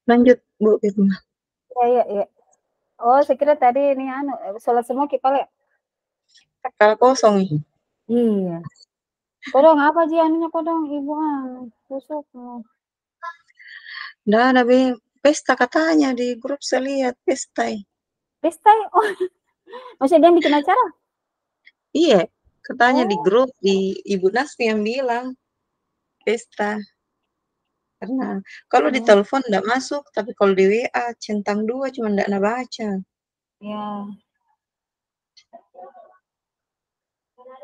Lanjut Bu Irma. Iya. Oh, saya kira tadi ini sholat semua kipale. Kalau kosong. Iya. Kodong apa sih anunya kodong ibu tusuk. Nggak ada Be. Pesta katanya di grup saya lihat pesta. Pesta oh. Maksudnya dia bikin acara? Iya, katanya di Oh. grup di Ibu Nasmi yang bilang pesta. Karena kalau di telepon enggak masuk, tapi kalau di WA centang 2 cuma enggak baca. Ya.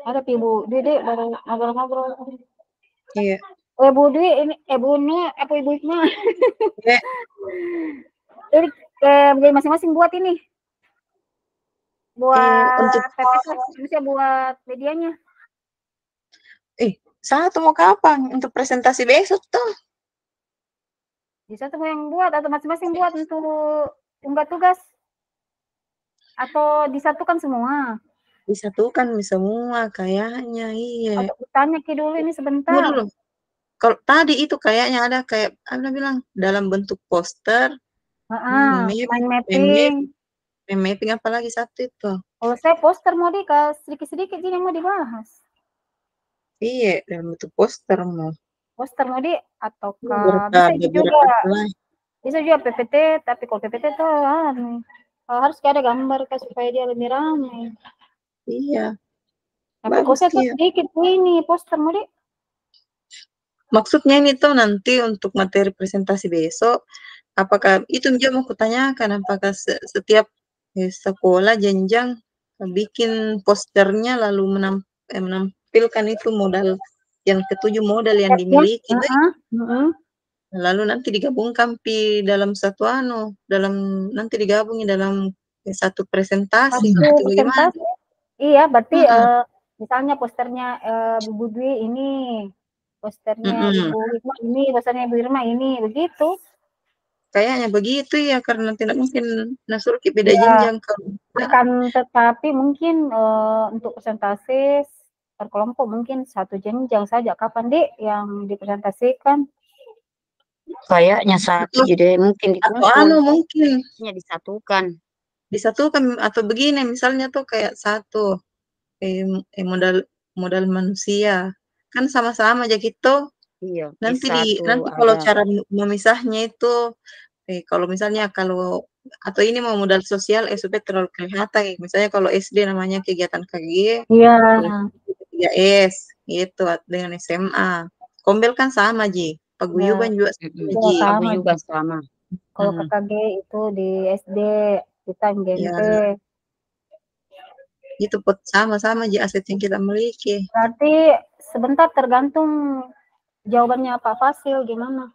Ada Ibu Dede baru ngobrol-ngobrol. Iya. Bu Dwi ini Bu Nu apa Ibu Hikmah? Ya. Jadi beli masing-masing buat ini. Buat Untuk PPT, bisa buat medianya. satu mau kapan? Untuk presentasi besok tuh. Bisa tuh yang buat atau masing-masing buat untuk unggah tugas. Atau disatukan semua? Disatukan semua kayaknya, iya. Atau tanya Ki dulu ini sebentar. Dulu. Kalau tadi itu kayaknya ada kayak Anda bilang dalam bentuk poster. Mind mapping. Apalagi satu itu. Kalau saya poster mau sedikit-sedikit ini mau dibahas. Iya, dalam bentuk poster mau. Poster mau atau bisa juga PPT, tapi kalau PPT tuh harus ada gambar supaya dia lebih ramai. Iya. Tapi kalau saya tuh sedikit ini poster mau Maksudnya ini tuh nanti untuk materi presentasi besok, apakah itu dia mau kutanyakan, apakah setiap sekolah jenjang bikin posternya lalu menampilkan itu modal yang ketujuh modal yang dimiliki, lalu nanti digabungkan dalam satu nanti digabungi dalam satu presentasi. Iya, berarti misalnya posternya Bu Dwi ini, posternya Ibu Hikmah ini, posternya Ibu Irma ini, begitu. Kayaknya begitu ya, karena tidak mungkin nasur beda jenjang. Akan tetapi mungkin untuk presentasi per kelompok mungkin satu jenjang saja. Kapan Dik yang dipresentasikan? Kayaknya satu jadi mungkin atau mungkin disatukan atau begini misalnya tuh kayak satu modal manusia kan sama-sama aja gitu. Iya, nanti kalau cara memisahnya itu kalau misalnya atau ini mau modal sosial supaya terlalu kelihatan misalnya kalau SD namanya kegiatan KG, iya, 3S gitu dengan SMA. Kombel kan sama Ji, paguyuban juga sama. Kalau KKG itu di SD, kita SMP. Itu sama-sama Ji aset yang kita miliki. Berarti sebentar tergantung jawabannya Pak Fasil gimana?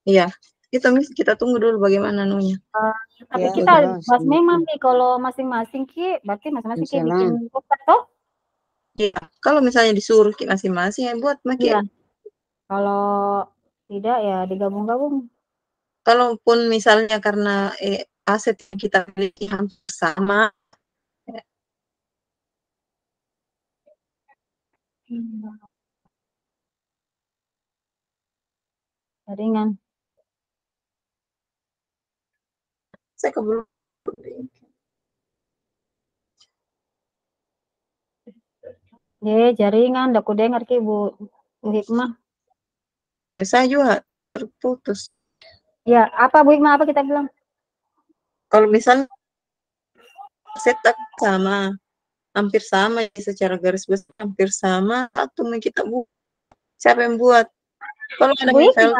Iya, itu kita tunggu dulu bagaimana anunya. Tapi kita bahas memang Ki kalau masing-masing Ki, berarti masing-masing Ki bikin poster toh? Iya, kalau misalnya disuruh Ki masing-masing yang buat Maki. Iya. Kalau tidak ya digabung-gabung. Kalaupun misalnya karena aset yang kita miliki hampir sama. Ringan. Saya keburu. Jaringan, aku dengar Ki Bu Hikmah. Saya juga terputus. Ya, apa Bu Hikmah apa kita bilang? Kalau misalnya setup sama, hampir sama secara garis besar hampir sama, atau kita buat siapa yang buat? Kalau ada Michael,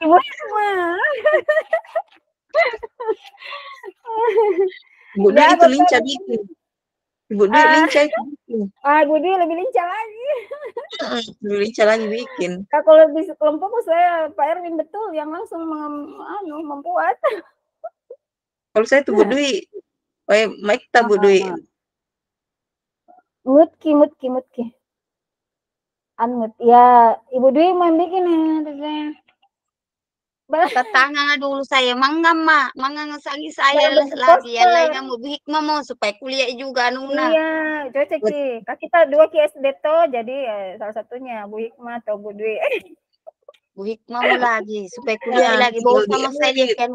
Ibu Irma. Ibu Dwi itu lincah bikin. Ibu Dwi lincah itu bikin. Ibu Dwi lebih lincah lagi. Lebih lincah lagi bikin. Kalau lebih kelompok saya Pak Erwin betul yang langsung membuat. Kalau saya tuh Bu Dwi, Mike tak Bu Dwi. Mutki. Anut ya, Ibu Dwi mau bikin Tangan dulu saya mangang ngesagi saya lagi yang lainnya mau Hikmah mau supaya kuliah juga Nuna. Iya, cocok Ki. Kita 2 Ki SD to, jadi salah satunya Bu Hikmah atau Bu Dwi. Bu Hikmahmu lagi supaya kuliah Ya, lagi. tinggal Bosan sama saya diedit. lihat kan.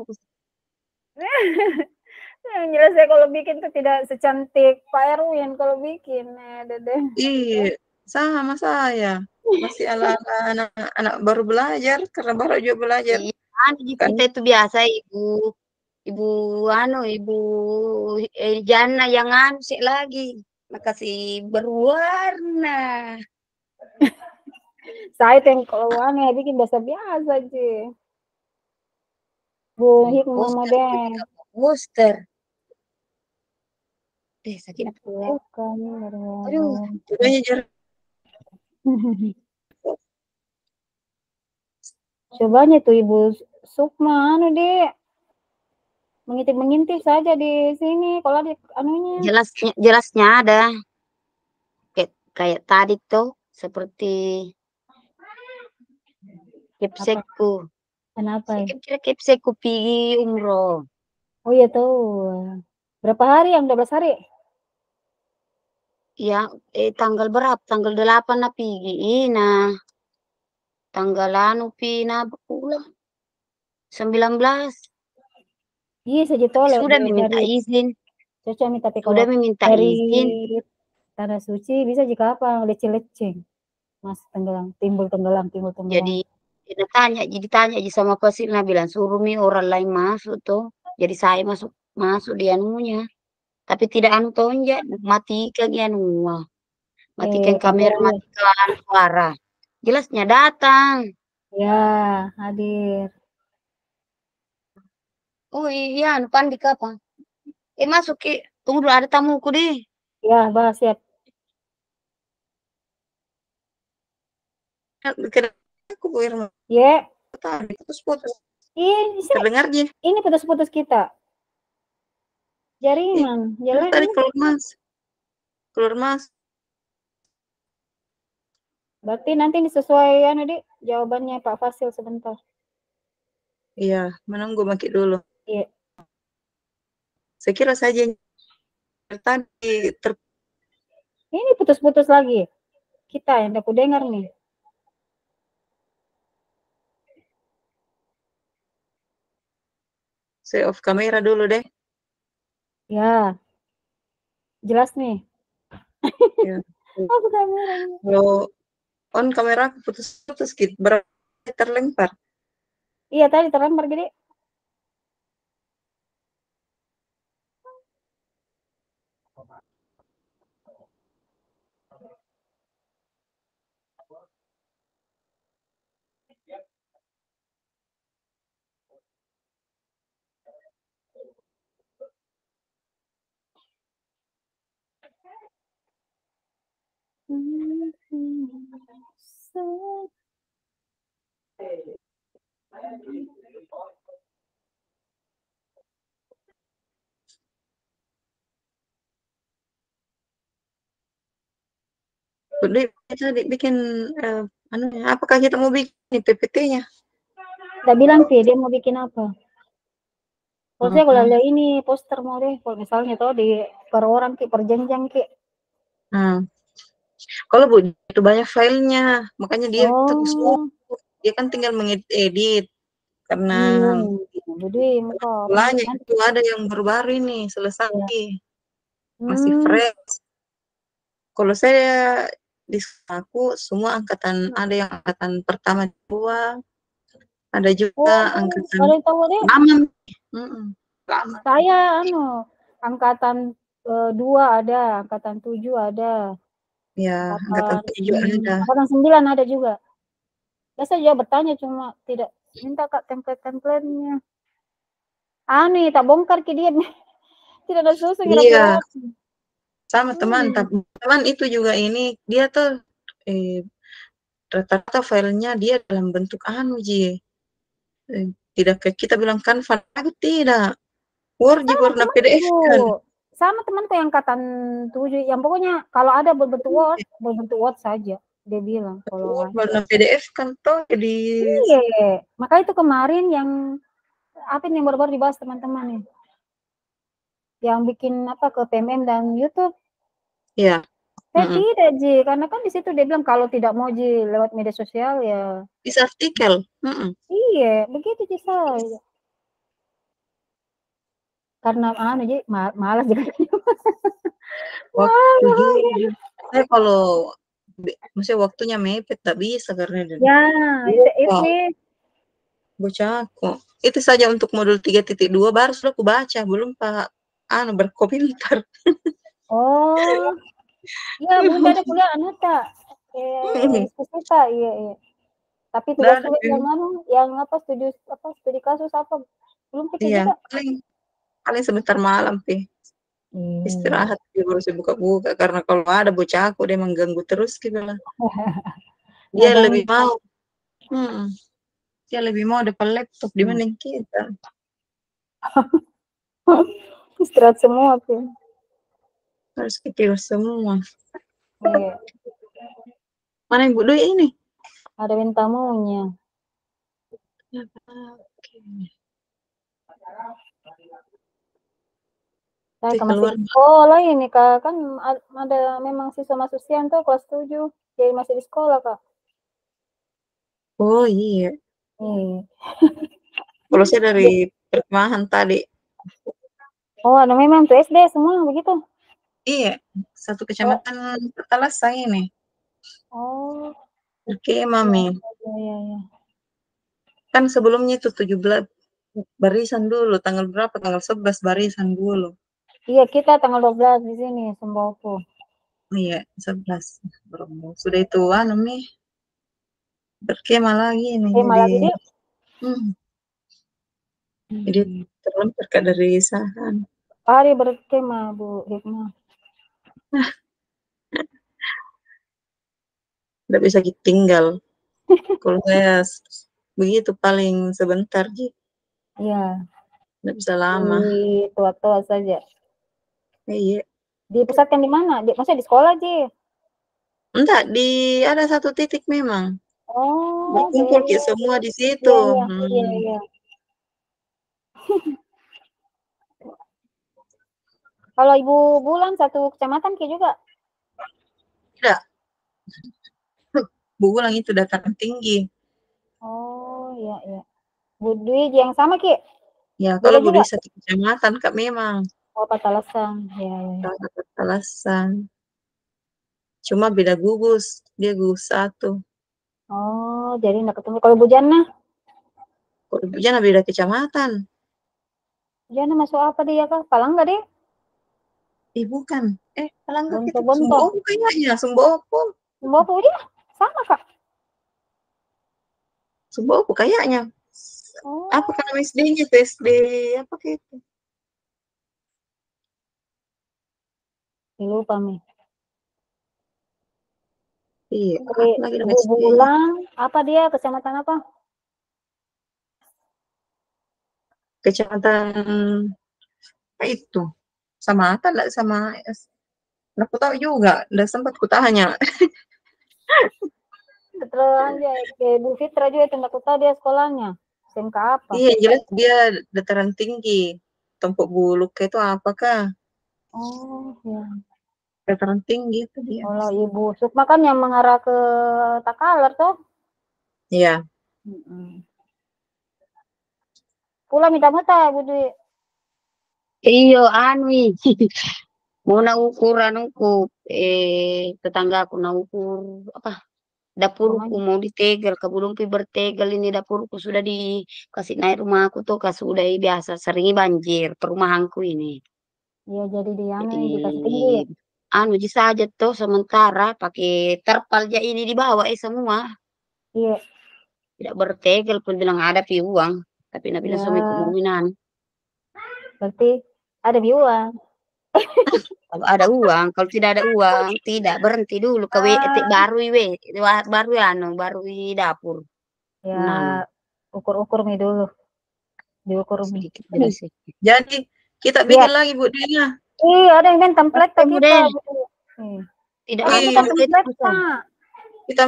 Yang jelas saya kalau bikin tuh tidak secantik Pak Erwin kalau bikin. Dede. Iya, sama saya. Masih ala-ala anak baru belajar, karena baru juga belajar. Iya, di Kan? kita itu biasa ibu ibu ibu Jana yang sih lagi. Makasih berwarna. Saya tuh yang kalau aneh bikin biasa-biasa aja. Bu Hikmah Poster, model. poster. Sakit aku ya. Bukan, Aduh, Coba jar. Cobanya tuh Ibu Sukma, dek. Mengintip-mengintip saja di sini. Kalau ada anunya. Jelasnya ada. Kayak tadi tuh seperti kepsekku. Kenapa? Kira kepsekku pergi umroh. Oh iya tuh. Berapa hari yang 12 hari? Ya, tanggal berapa? Tanggal 8 na pergi. Nah, tanggal pina pulang. 19. Iya saja tolak Sudah meminta dari izin. Cocok tapi kalau Sudah meminta dari izin. tanah suci bisa jika apa leceh-leceh. Mas timbul tenggelam. Jadi tanya sama Pasilna bilang suruh mi orang lain masuk tuh. Jadi saya masuk di anunya. Tapi tidak anu tonja, matikan ya anu. Matikan kamera, Kamera. matikan suara. Jelasnya datang. Ya, hadir. Oh iya, anu Pandik apa? Masuk Ki. Tunggu dulu ada tamuku deh. Ya, bahas siap. Aku Bu Irma. Ya. Putus-putus. Terdengar dia. Ini putus-putus kita. Jaringan. Jalan tadi keluar mas. Berarti nanti disesuaikan Dek jawabannya Pak Fasil sebentar. Iya, menunggu Maki dulu. Iya. Saya kira saja tadi Ini putus-putus lagi. Kita yang aku dengar nih. saya off kamera dulu deh. Ya. Jelas nih. Ya. Off kamera. Kalau on kamera aku putus-putus gitu, berarti terlempar. Iya tadi terlempar gede. Udah tadi bikin apakah kita mau bikin PPT-nya? Udah bilang sih dia mau bikin apa. Kalau saya kalau ada ini poster mau deh. Kalau misalnya tuh di per orang per jenjang ki. Kalau Bu itu banyak filenya, makanya dia dia kan tinggal mengedit karena Jadi mulanya itu ada yang baru-baru ini selesai masih fresh. Kalau saya di aku semua angkatan, ada yang angkatan pertama 2, ada juga angkatan lama. Saya angkatan 2 ada, angkatan 7 ada. Ya, angkatan 7 ada. Angkatan 9 ada juga. Biasa juga bertanya cuma tidak minta Kak template-templatenya. Tak bongkar ke dia. Tidak ada susu Iya. Sama teman itu juga ini dia tuh rata-rata filenya dia dalam bentuk tidak kayak kita bilang Canva, tidak Word warna PDF kan. Sama temanku yang angkatan 7 yang pokoknya kalau ada berbentuk Word saja dia bilang kalau warna PDF kan tuh jadi iya maka itu kemarin yang apa yang baru-baru dibahas teman-teman nih yang bikin apa ke PMM dan YouTube. Iya. Saya tidak, Ji, karena kan di situ dia bilang kalau tidak mau, Ji, lewat media sosial ya. Bisa artikel. Iya, begitu, Ji, saya. Karena Ji, malas juga. Saya kalau maksudnya waktunya mepet tak bisa karena Ya, itu. bocah aku. Itu saja untuk modul 3.2 baru sudah aku baca, belum Pak berkomentar. Oh. Ya, bunda ada kuliah tak? Diskusi tak? Iya. Tapi tugas yang studi kasus apa? Belum pikir juga. Paling sebentar malam, istirahat baru saya buka-buka karena kalau ada bocah aku dia mengganggu terus gitu lah. Dia lebih mau dia lebih mau depan laptop dibanding kita. Istirahat semua, Harus kecil semua. Iya. Mana Ibu Dwi ini? Ada tamunya. Saya masih di sekolah ini, Kak. Kan ada memang siswa masuk siang tuh kelas 7. Jadi masih di sekolah, Kak. Oh iya. Kalau saya dari perkemahan tadi. Oh, ada memang tuh SD semua begitu? Iya, satu kecamatan Petalasa ini. Oh. Oke, Mami. Iya. Kan sebelumnya itu 17 barisan dulu, tanggal berapa? Tanggal 11 barisan dulu. Iya, kita tanggal 12 di sini, Semboko. Iya, 11. Sudah itu nih. Berkemah lagi nih. Jadi terlempar dari Sahan. Hari berkemah, Bu Hikmah. Tidak bisa ditinggal. Kalau saya begitu paling sebentar, Ji. Iya. Tidak bisa lama. Di tua-tua saja. Iya. Dipusatkan di mana? Maksudnya di sekolah, Ji? Enggak, ada satu titik memang. Oh. Berkumpul semua di situ. Iya. Kalau Ibu Bulan satu kecamatan juga? Tidak. Bu Bulan itu dataran tinggi. Oh, iya. Bu Dwi yang sama, Ki? Ya, kalau Bu Dwi satu kecamatan, Kak, memang. Oh, Patalasan. Iya. Patalasan. Cuma beda gugus. Dia gugus 1. Oh, jadi enggak ketemu. Kalau Bu Jana? Kalau Bu Jana beda kecamatan. Jana masuk apa dia, Kak? Palangga deh? Bukan. Palangga itu Bonto. Sumbopo kayaknya. Sumbopo dia sama, Kak? Sumbopo kayaknya. Oh. Apa kan SD-nya? SD apa kayak itu? Lupa, Mi. Iya. Ibu Bulan, apa dia? Kecamatan apa? Kecamatan itu. Sama Ata enggak sama aku tahu juga, enggak sempat kutanya. Terus Bu Fitra juga itu enggak tahu dia sekolahnya. SMK apa? Iya, jelas dia dataran tinggi. Tompok Buluk itu apakah? Oh, ya. Dataran tinggi itu dia. Kalau Ibu Sukma kan yang mengarah ke Takalar tuh. Iya. Pula minta muta, Bu Dwi. Iyo, mau na ukur tetangga aku na ukur apa? Dapurku mau ditegel, kebulung pi bertegel ini dapurku sudah dikasih naik rumah aku tuh sudah biasa sering banjir perumahanku ini. Iya, jadi dikasih tinggi. Ji saja tuh sementara pakai terpal aja ini dibawa semua. Iya. Tidak bertegel pun bilang ada pi uang, tapi nak bilang suami kemungkinan. Berarti ada uang. Kalau ada uang, kalau tidak ada uang, tidak berhenti dulu ke baru di dapur. Ya, ukur-ukur nih dulu. Diukur sedikit. Jadi kita bikin lagi Bu Dina. Iya, ada yang template kita. Tidak ada template. Kita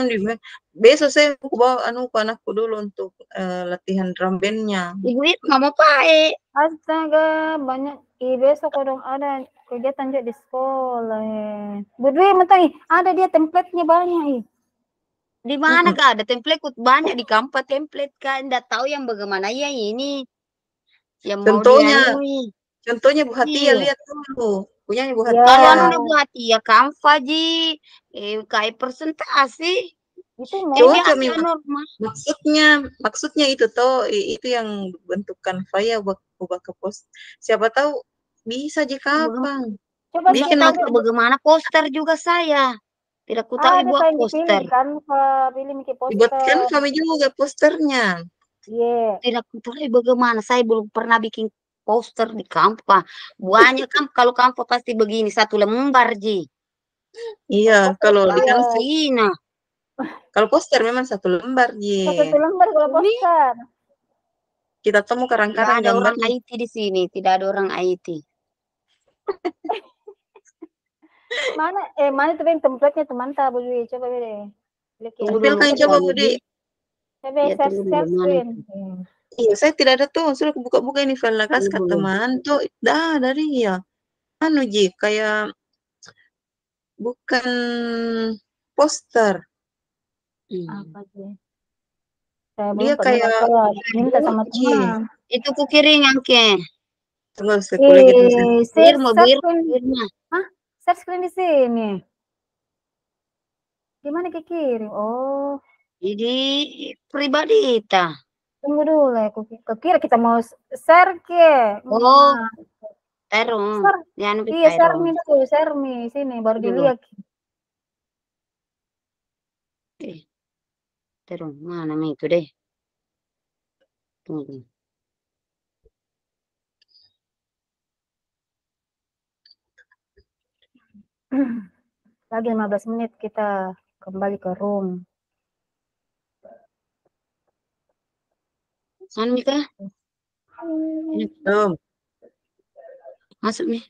besok saya bawa anakku dulu untuk latihan drum bandnya. Ibu itu nggak mau pakai. Astaga, banyak. Besok dong ada kegiatan juga di sekolah. Bu Dwi, mentang ada dia template-nya banyak. Di mana Kak? Ada template banyak di kampus template Kak. Nggak tahu yang bagaimana ya ini. Yang mau dianui. Contohnya Bu Hatia, Iya. lihat dulu. Punyanya Bu Ya. Kalau Hatia. anu buat ya Canva ji. Kayak presentasi. Itu Cocok biasa memang. normal. Maksudnya itu toh, itu yang bentukan file ubah ke post. Siapa tahu bisa aja kapan. Coba Tidak Bikin tahu langsung. bagaimana poster juga saya. Tidak ku tahu ada buat saya poster. dipilih kan, pilih bikin Dibuatkan poster. kami juga posternya. Iya. Tidak ku tahu bagaimana. Saya belum pernah bikin poster di Canva. Banyak kan kalau Canva pasti begini 1 lembar ji. Iya, kalau di kan Sina. kalau poster memang 1 lembar Satu lembar kalau Ini poster. kita temu tidak karang-karang ada orang gambarnya. IT di sini. Tidak ada orang IT. Mana tuh yang template-nya teman tak boleh coba deh. Tunggu Ambil dulu. kan coba Budi. Coba Ya, tunggu dulu, share mana screen. Iya, saya tidak ada tuh. Sudah buka-buka ini file lakas Tunggu ke dulu. teman tuh. Dah dari ya. Anu Ji, kayak bukan poster. Apa sih? Saya Dia belum pernah kayak minta sama Ji. teman. Itu kukiring angke. Tunggu saya lagi tulisan. Birma, Share screen. Birma. Hah? Share screen di sini. Gimana ke kiri? Oh, Jadi pribadi kita. tunggu dulu ya. Ke kiri kita mau share ke. Oh, Nah, terong. share. Jangan Iya, share terong. me dulu, share me sini baru Dulu. dilihat. Terong. Mana itu deh. Tunggu. Lagi 15 menit kita kembali ke room. Anu Mika? Ini masuk nih.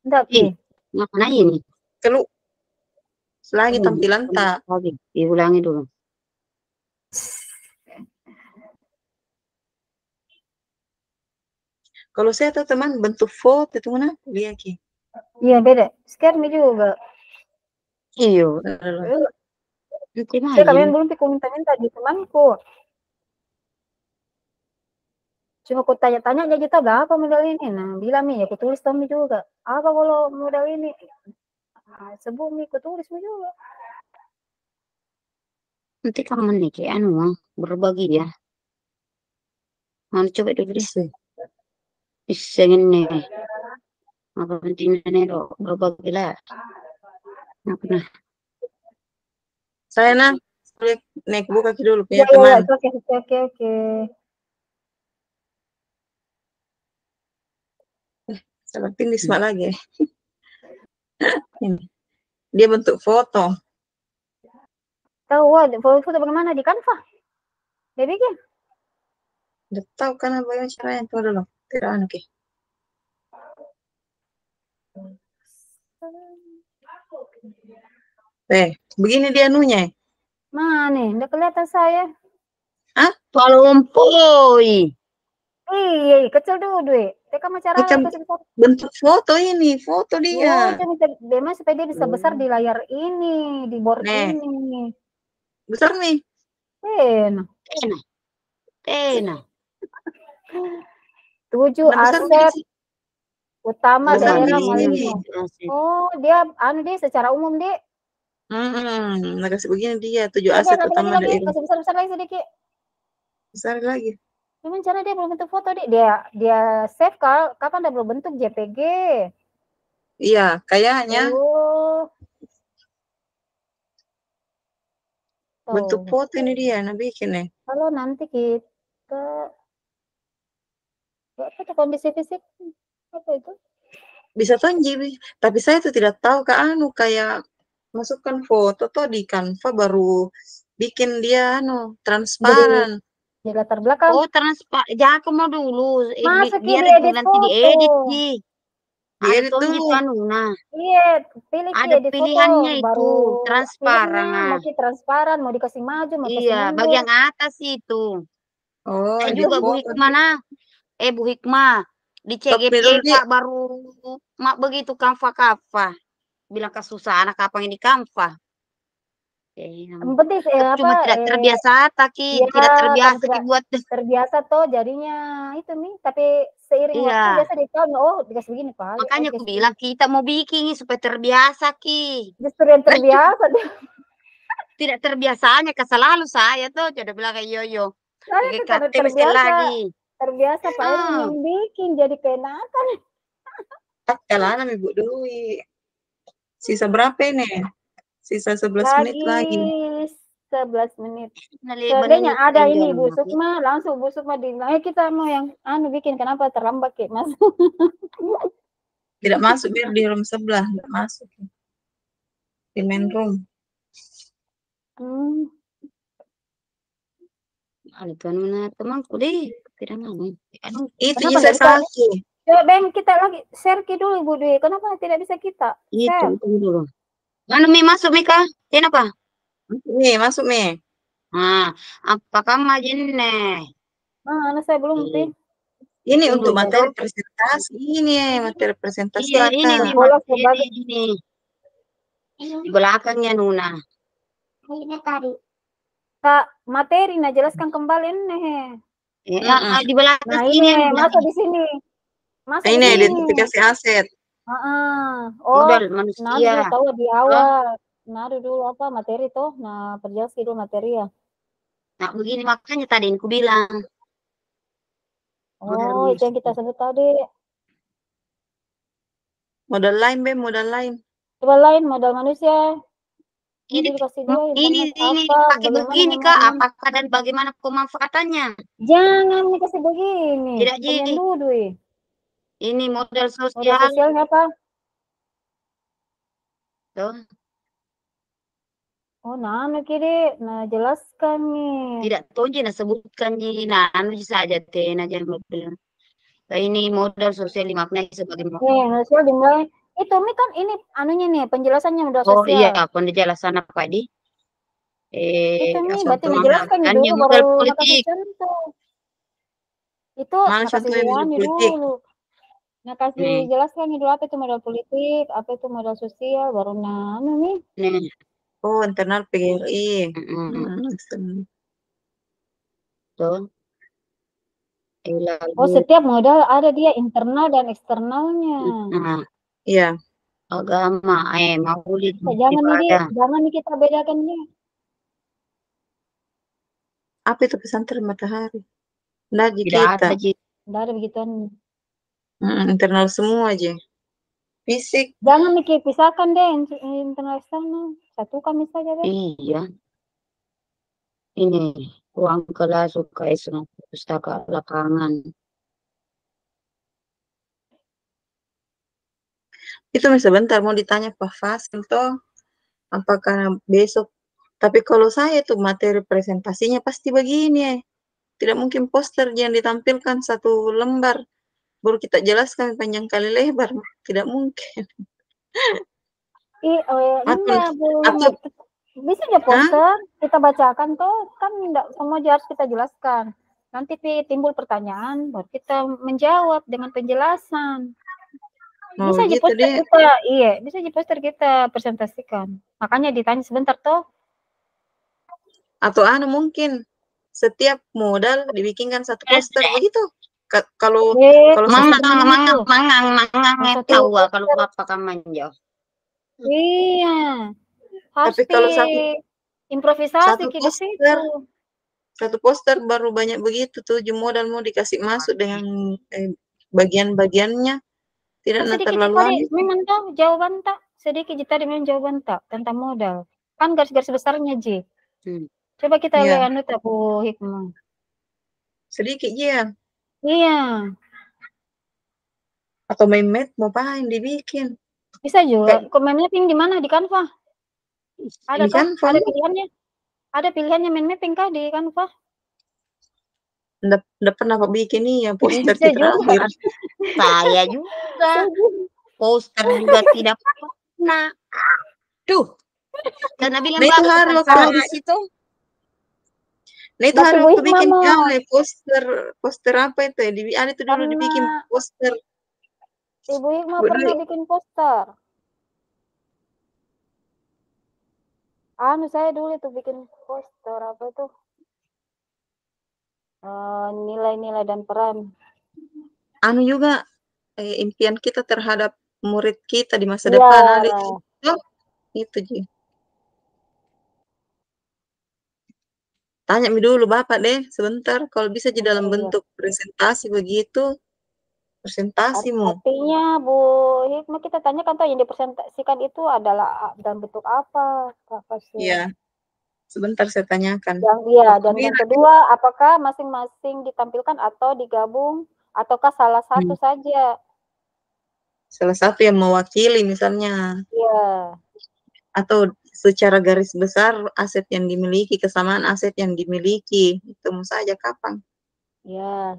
Enggak, Ngapain ini? Kalau lagi tampilan tak. Lagi. Diulangi dulu. Kalau saya tuh teman bentuk foto itu mana? Lihat Ki. Iya, beda. Scan me juga. Iyo. Saya kalian belum minta di temanku. Cuma aku tanya-tanya aja kita berapa modal ini. Nah, bilang nih, aku tulis Tommy juga. Apa kalau modal ini? Nah, sebelum aku tulis juga. Nanti kamu nih kayak anu berbagi ya. Mana coba dulu deh. Bisa ini. Apa pentingnya nih berbagi lah. Nah. Saya naik buka dulu punya Ya, teman. oke. Saya pilih smart lagi. Ini. Dia bentuk foto. Tahu, foto bagaimana di Canva? Dia bikin. Udah tahu kan apa yang caranya itu dulu. Tidak anu Ki. Begini dia anunya. Mana nih? Udah kelihatan saya. Hah? Palompoi. Iya, kecil dulu, Dwi. Teka cara bentuk foto ini, foto dia. Memang supaya dia bisa besar di layar ini, di board ini. Besar nih. Enak. 7 aset utama daerah Malino. Oh, dia secara umum, Dek. Nah kasih begini dia 7 aset utama daerah. Kasih besar-besar lagi sedikit. Besar lagi. Cuman cara dia belum bentuk foto, Dek. Dia save kapan dia belum bentuk JPG. Iya, kayaknya. Oh. Bentuk foto ini dia, nah bikin nih. Kalau nanti kita apa kondisi fisik apa itu? Bisa tonji, tapi saya tuh tidak tahu kayak masukkan foto tuh di Canva baru bikin dia transparan. Di latar belakang. Oh, transparan. Jangan kamu dulu. Biar itu nanti diedit sih. Ada tuh nah. Iya, pilih ada edit pilihannya foto, itu baru transparan. Transparan, mau dikasih maju, mau iya, bagian atas itu. Oh, saya juga beli kemana? Bu Hikmah, di Stop CGP dulu, Dik. Kak baru mak begitu Canva. Bilang ke susah anak apa ini Canva. Yang penting Cuma tidak terbiasa Taki, ya, tidak terbiasa tidak dibuat. terbiasa toh jadinya itu nih. Tapi seiring waktu Iya. biasa di tahun, oh dikasih begini Pak. Makanya aku bilang kita mau bikin supaya terbiasa Ki. Justru yang terbiasa deh. Tidak terbiasanya selalu saya tuh jadi bilang kayak yo. Saya Pakai tuh karena KTM lagi. terbiasa Pak Erwin yang bikin jadi keenakan. Jalanan Ibu Dwi. Sisa berapa ini? Sisa 11 menit lagi. 11 menit. Nali Seandainya menit ada ini enjoy Bu mati. Sukma, langsung Bu Sukma bilang, kita mau yang bikin, kenapa terlambat Ki, Mas? Tidak masuk biar di room sebelah, tidak masuk. Di main room. Ada tuan temanku deh, tidak mau. Itu Kenapa saya tidak bisa? Saki. Coba Bang, kita lagi share Ki dulu Bu Dwi. Kenapa tidak bisa kita? Itu dulu. Mana Mi masuk Mika? Kenapa? Masuk Mi. Nah, apakah majene? Mana saya belum sih. Ini untuk materi presentasi. Ini materi presentasi. Iya, ini nih materi ini. Di belakangnya Nuna. Kak, materi nah jelaskan kembali nih. Di belakang Nah ini. masuk di sini. Masuk ini di sini. identifikasi aset. Modal manusia. Nah, tahu di awal. Nah, dulu apa materi tuh? Nah, perjelas dulu materi ya. Nah, begini makanya tadi aku bilang. Oh, itu yang kita sebut tadi. Modal lain, Bem, modal lain. Coba lain, modal manusia. Ini dikasih dua ini apa, pakai begini Kak, apakah dan bagaimana pemanfaatannya? Jangan dikasih begini. Tidak jadi. Ini modal sosial. Modal sosialnya apa? Tuh. Oh, nah kiri, nah jelaskan nih. Tidak tahu nah sebutkan di nah saja tena jangan bilang. Ini modal sosial dimaknai sebagai sosial dimulai. Itu Mi kan ini anunya nih penjelasannya modal sosial. Oh iya, penjelasan apa di? Itu Mi berarti menjelaskan dulu baru nakasih contoh. Itu nakasih dulu. Nakasih jelaskan dulu apa itu modal politik, apa itu modal sosial, baru nih. Oh, internal PGRI. Tuh. Oh, setiap modal ada dia internal dan eksternalnya. Iya. Agama, maulid. Jangan nih kita bedakan nih. Apa itu pesantren matahari? Nggak kita. Tidak ada begituan. Internal semua aja. Fisik. Jangan mikir pisahkan deh internal eksternal. Satukan saja deh. Iya. Ini ruang kelas UKS pustaka lapangan. Itu sebentar mau ditanya Pak Fasil toh, apakah besok? Tapi kalau saya tuh materi presentasinya pasti begini ya. Tidak mungkin poster yang ditampilkan satu lembar baru kita jelaskan panjang kali lebar, tidak mungkin. Bisa aja poster kita bacakan tuh kan tidak semua harus kita jelaskan. Nanti timbul pertanyaan baru kita menjawab dengan penjelasan. Bisa aja poster kita, bisa aja poster kita presentasikan. Makanya ditanya sebentar toh. Atau mungkin setiap modal dibikinkan satu poster begitu. Kalau mangang tahu kalau apa kamu jauh. Iya. Tapi kalau improvisasi satu poster baru banyak begitu 7 modal mau dikasih masuk dengan bagian-bagiannya. Tidak terlalu memang tahu jawaban tak sedikit tadi memang jawaban tak tentang modal. Kan garis-garis besarnya Ji. Coba kita lihat Bu Hikmah. Sedikit ya. Iya. Atau meme mau paling dibikin. Bisa juga. Kok meme-mapping di mana? Di Canva? Ada Canva? Ada pilihannya? Ada pilihannya meme-mapping kah di Canva? Nggak pernah bikin nih ya poster terakhir. Saya juga. Poster juga tidak pernah. Tuh. Karena bilang itu harus di situ. Nah itu Berarti hari Bu waktu Hikmah bikin mau poster apa itu ya? Ada itu dulu dibikin pernah poster. Ibu Hikmah Bu pernah Dwi. bikin poster. Anu saya dulu itu bikin poster apa itu? Nilai-nilai dan peran. Anu juga impian kita terhadap murid kita di masa Iya, depan ada itu Ji. Tanya mi dulu Bapak deh sebentar kalau bisa di dalam iya. bentuk presentasi begitu, presentasimu. Artinya Bu Hikmah kita tanyakan tuh yang dipresentasikan itu adalah dalam bentuk apa, Kak Fasil? Iya. Sebentar saya tanyakan. Yang iya, dan Ini yang kedua, apakah masing-masing ditampilkan atau digabung ataukah salah satu saja? salah satu yang mewakili misalnya Iya, atau secara garis besar aset yang dimiliki, kesamaan aset yang dimiliki. Temu saja kapan. iya.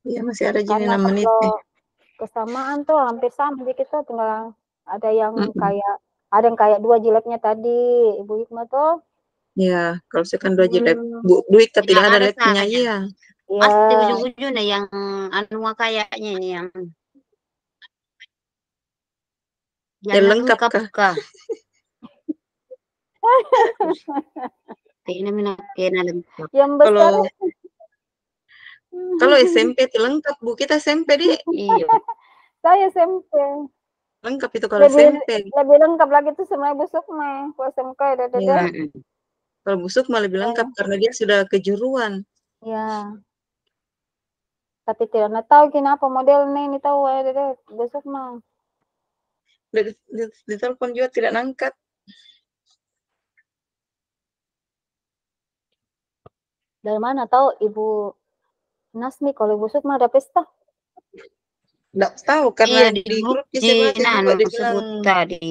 Iya masih ada jadi Karena 6 menit kalau nih. kesamaan tuh hampir sama jadi kita tinggal ada yang Mm-mm. kayak dua jilidnya tadi Ibu Hikmah tuh. Ya, kalau sekan 2 jilid Hmm, Bu Duit kan tidak Tidak ada ada letnya, salahnya. iya. Pasti iya. ujung-ujungnya yang anu kayaknya ini yang Dan jangan lengkap lengkap kah? kah? Ini kena lengkap. Yang besar Kalau kalau SMP itu lengkap Bu, kita SMP di Iya. saya SMP. lengkap itu kalau Lebih SMP. lebih lengkap lagi tuh sama Ibu Sukma. Kalau SMK ya deh. Ya, kalau busuk malah lebih lengkap karena dia sudah kejuruan. Ya, tapi tidak tahu kenapa modelnya ini tahu ya deh besok mah. Di telepon juga tidak nangkat. Dari mana tahu Ibu Nasmi kalau Ibu Sukma ada pesta? Nggak tahu karena Iya di di grup grup di saya baca juga anu dia bilang sebut tadi.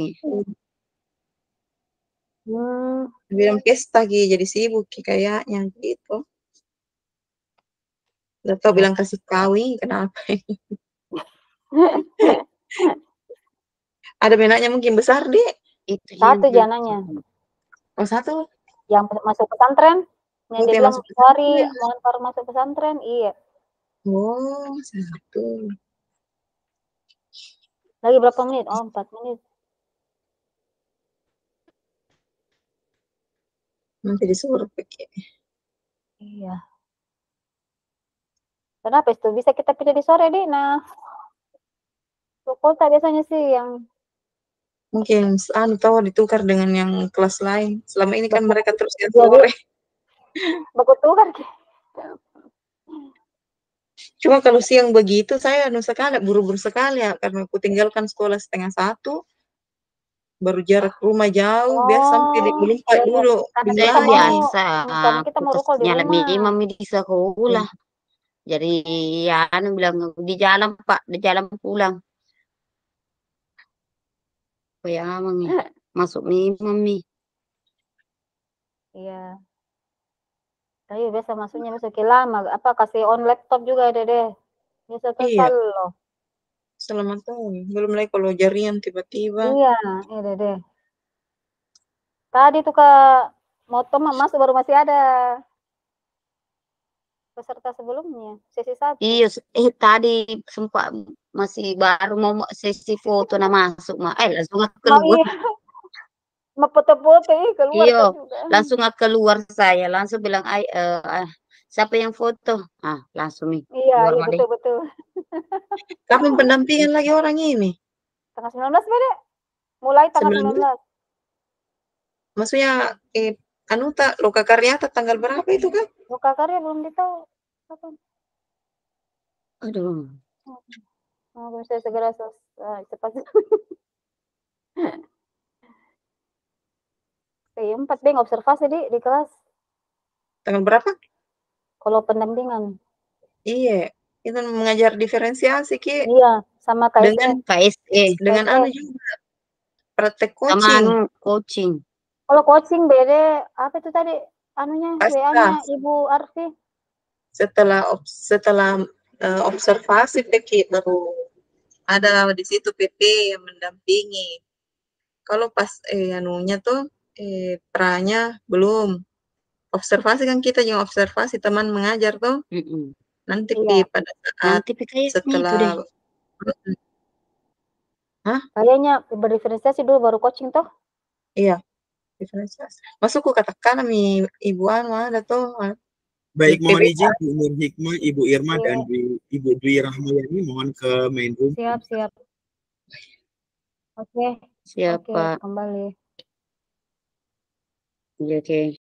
Hmm, pesta Ki, jadi sibuk Ki kayaknya gitu. Nggak tahu bilang kasih kawin kenapa. Ada benaknya mungkin besar deh. Itu yang satu jananya Oh satu, yang masuk pesantren. Yang dia mungkin bilang masuk hari pesantren. mau masuk pesantren, iya. Oh satu. Lagi berapa menit? Oh, 4 menit. Nanti disuruh pakai. Iya. Kenapa itu? Bisa kita pilih di sore deh. Nah, kota biasanya sih yang Mungkin tahu ditukar dengan yang kelas lain. Selama ini kan mereka terus yang jadi sore. baku tukar. Cuma kalau siang begitu saya sekali buru-buru sekali ya karena aku tinggalkan sekolah 12:30. Baru jarak rumah jauh, biasa sampai di Oh, belum iya, iya. dulu Karena di saya kita mana ini. mau biasa karena kita mau rukul di putusnya rumah. lebih mami di sekolah. Jadi ya anu bilang di jalan Pak, di jalan pulang. Kayak mami masuk mami. Iya. Tapi biasa masuknya besok lama. Apa kasih on laptop juga ada deh. Biasa Iya, kesal loh. selamat tahun. Belum lagi kalau jarian tiba-tiba. Iya, iya deh. Tadi tuh ke moto masuk baru masih ada peserta sebelumnya, sesi 1. Iya, tadi sempat masih baru mau sesi foto nah masuk mah. Langsung aku Mau keluar. iya, mau foto-foto keluar Iya, kan juga. langsung aku keluar saya, langsung bilang siapa yang foto? Langsung nih Iya, keluar iya mah deh. betul-betul. Kapan pendampingan lagi orang ini? Tanggal 19 beda. Mulai tanggal 19? 19. Maksudnya Anuta Loka Karyata tanggal berapa itu kan? Buka karya belum ditahu kapan. Aduh, Oh, bisa segera cepat. Kayak 4 deh observasi di kelas. Tanggal berapa? Kalau pendampingan. Iya, itu mengajar diferensiasi Ki Iya, sama dengan KSS. KSE dengan anu KSS. juga praktek sama coaching. anu coaching. Kalau coaching beda, apa itu tadi anunya Pasca WA-nya Ibu Arfi? setelah observasi Ki baru ada di situ PP yang mendampingi. Kalau pas anunya tuh pranya belum. observasi kan kita yang observasi teman mengajar tuh. Mm-mm. Nanti Iya. pada saat Nanti kayaknya itu deh. setelah Kayaknya berdiferensiasi dulu baru coaching toh. iya diferensiasi. Masuk katakan ibu anu ada tuh. Baik, mohon PBK. izin Bu Nur Hikmah, Ibu Irma, Iya. dan Ibu Dwi Rahmayani mohon ke main room. Siap. Oke. Siap, Oke, Pak. kembali. Oke.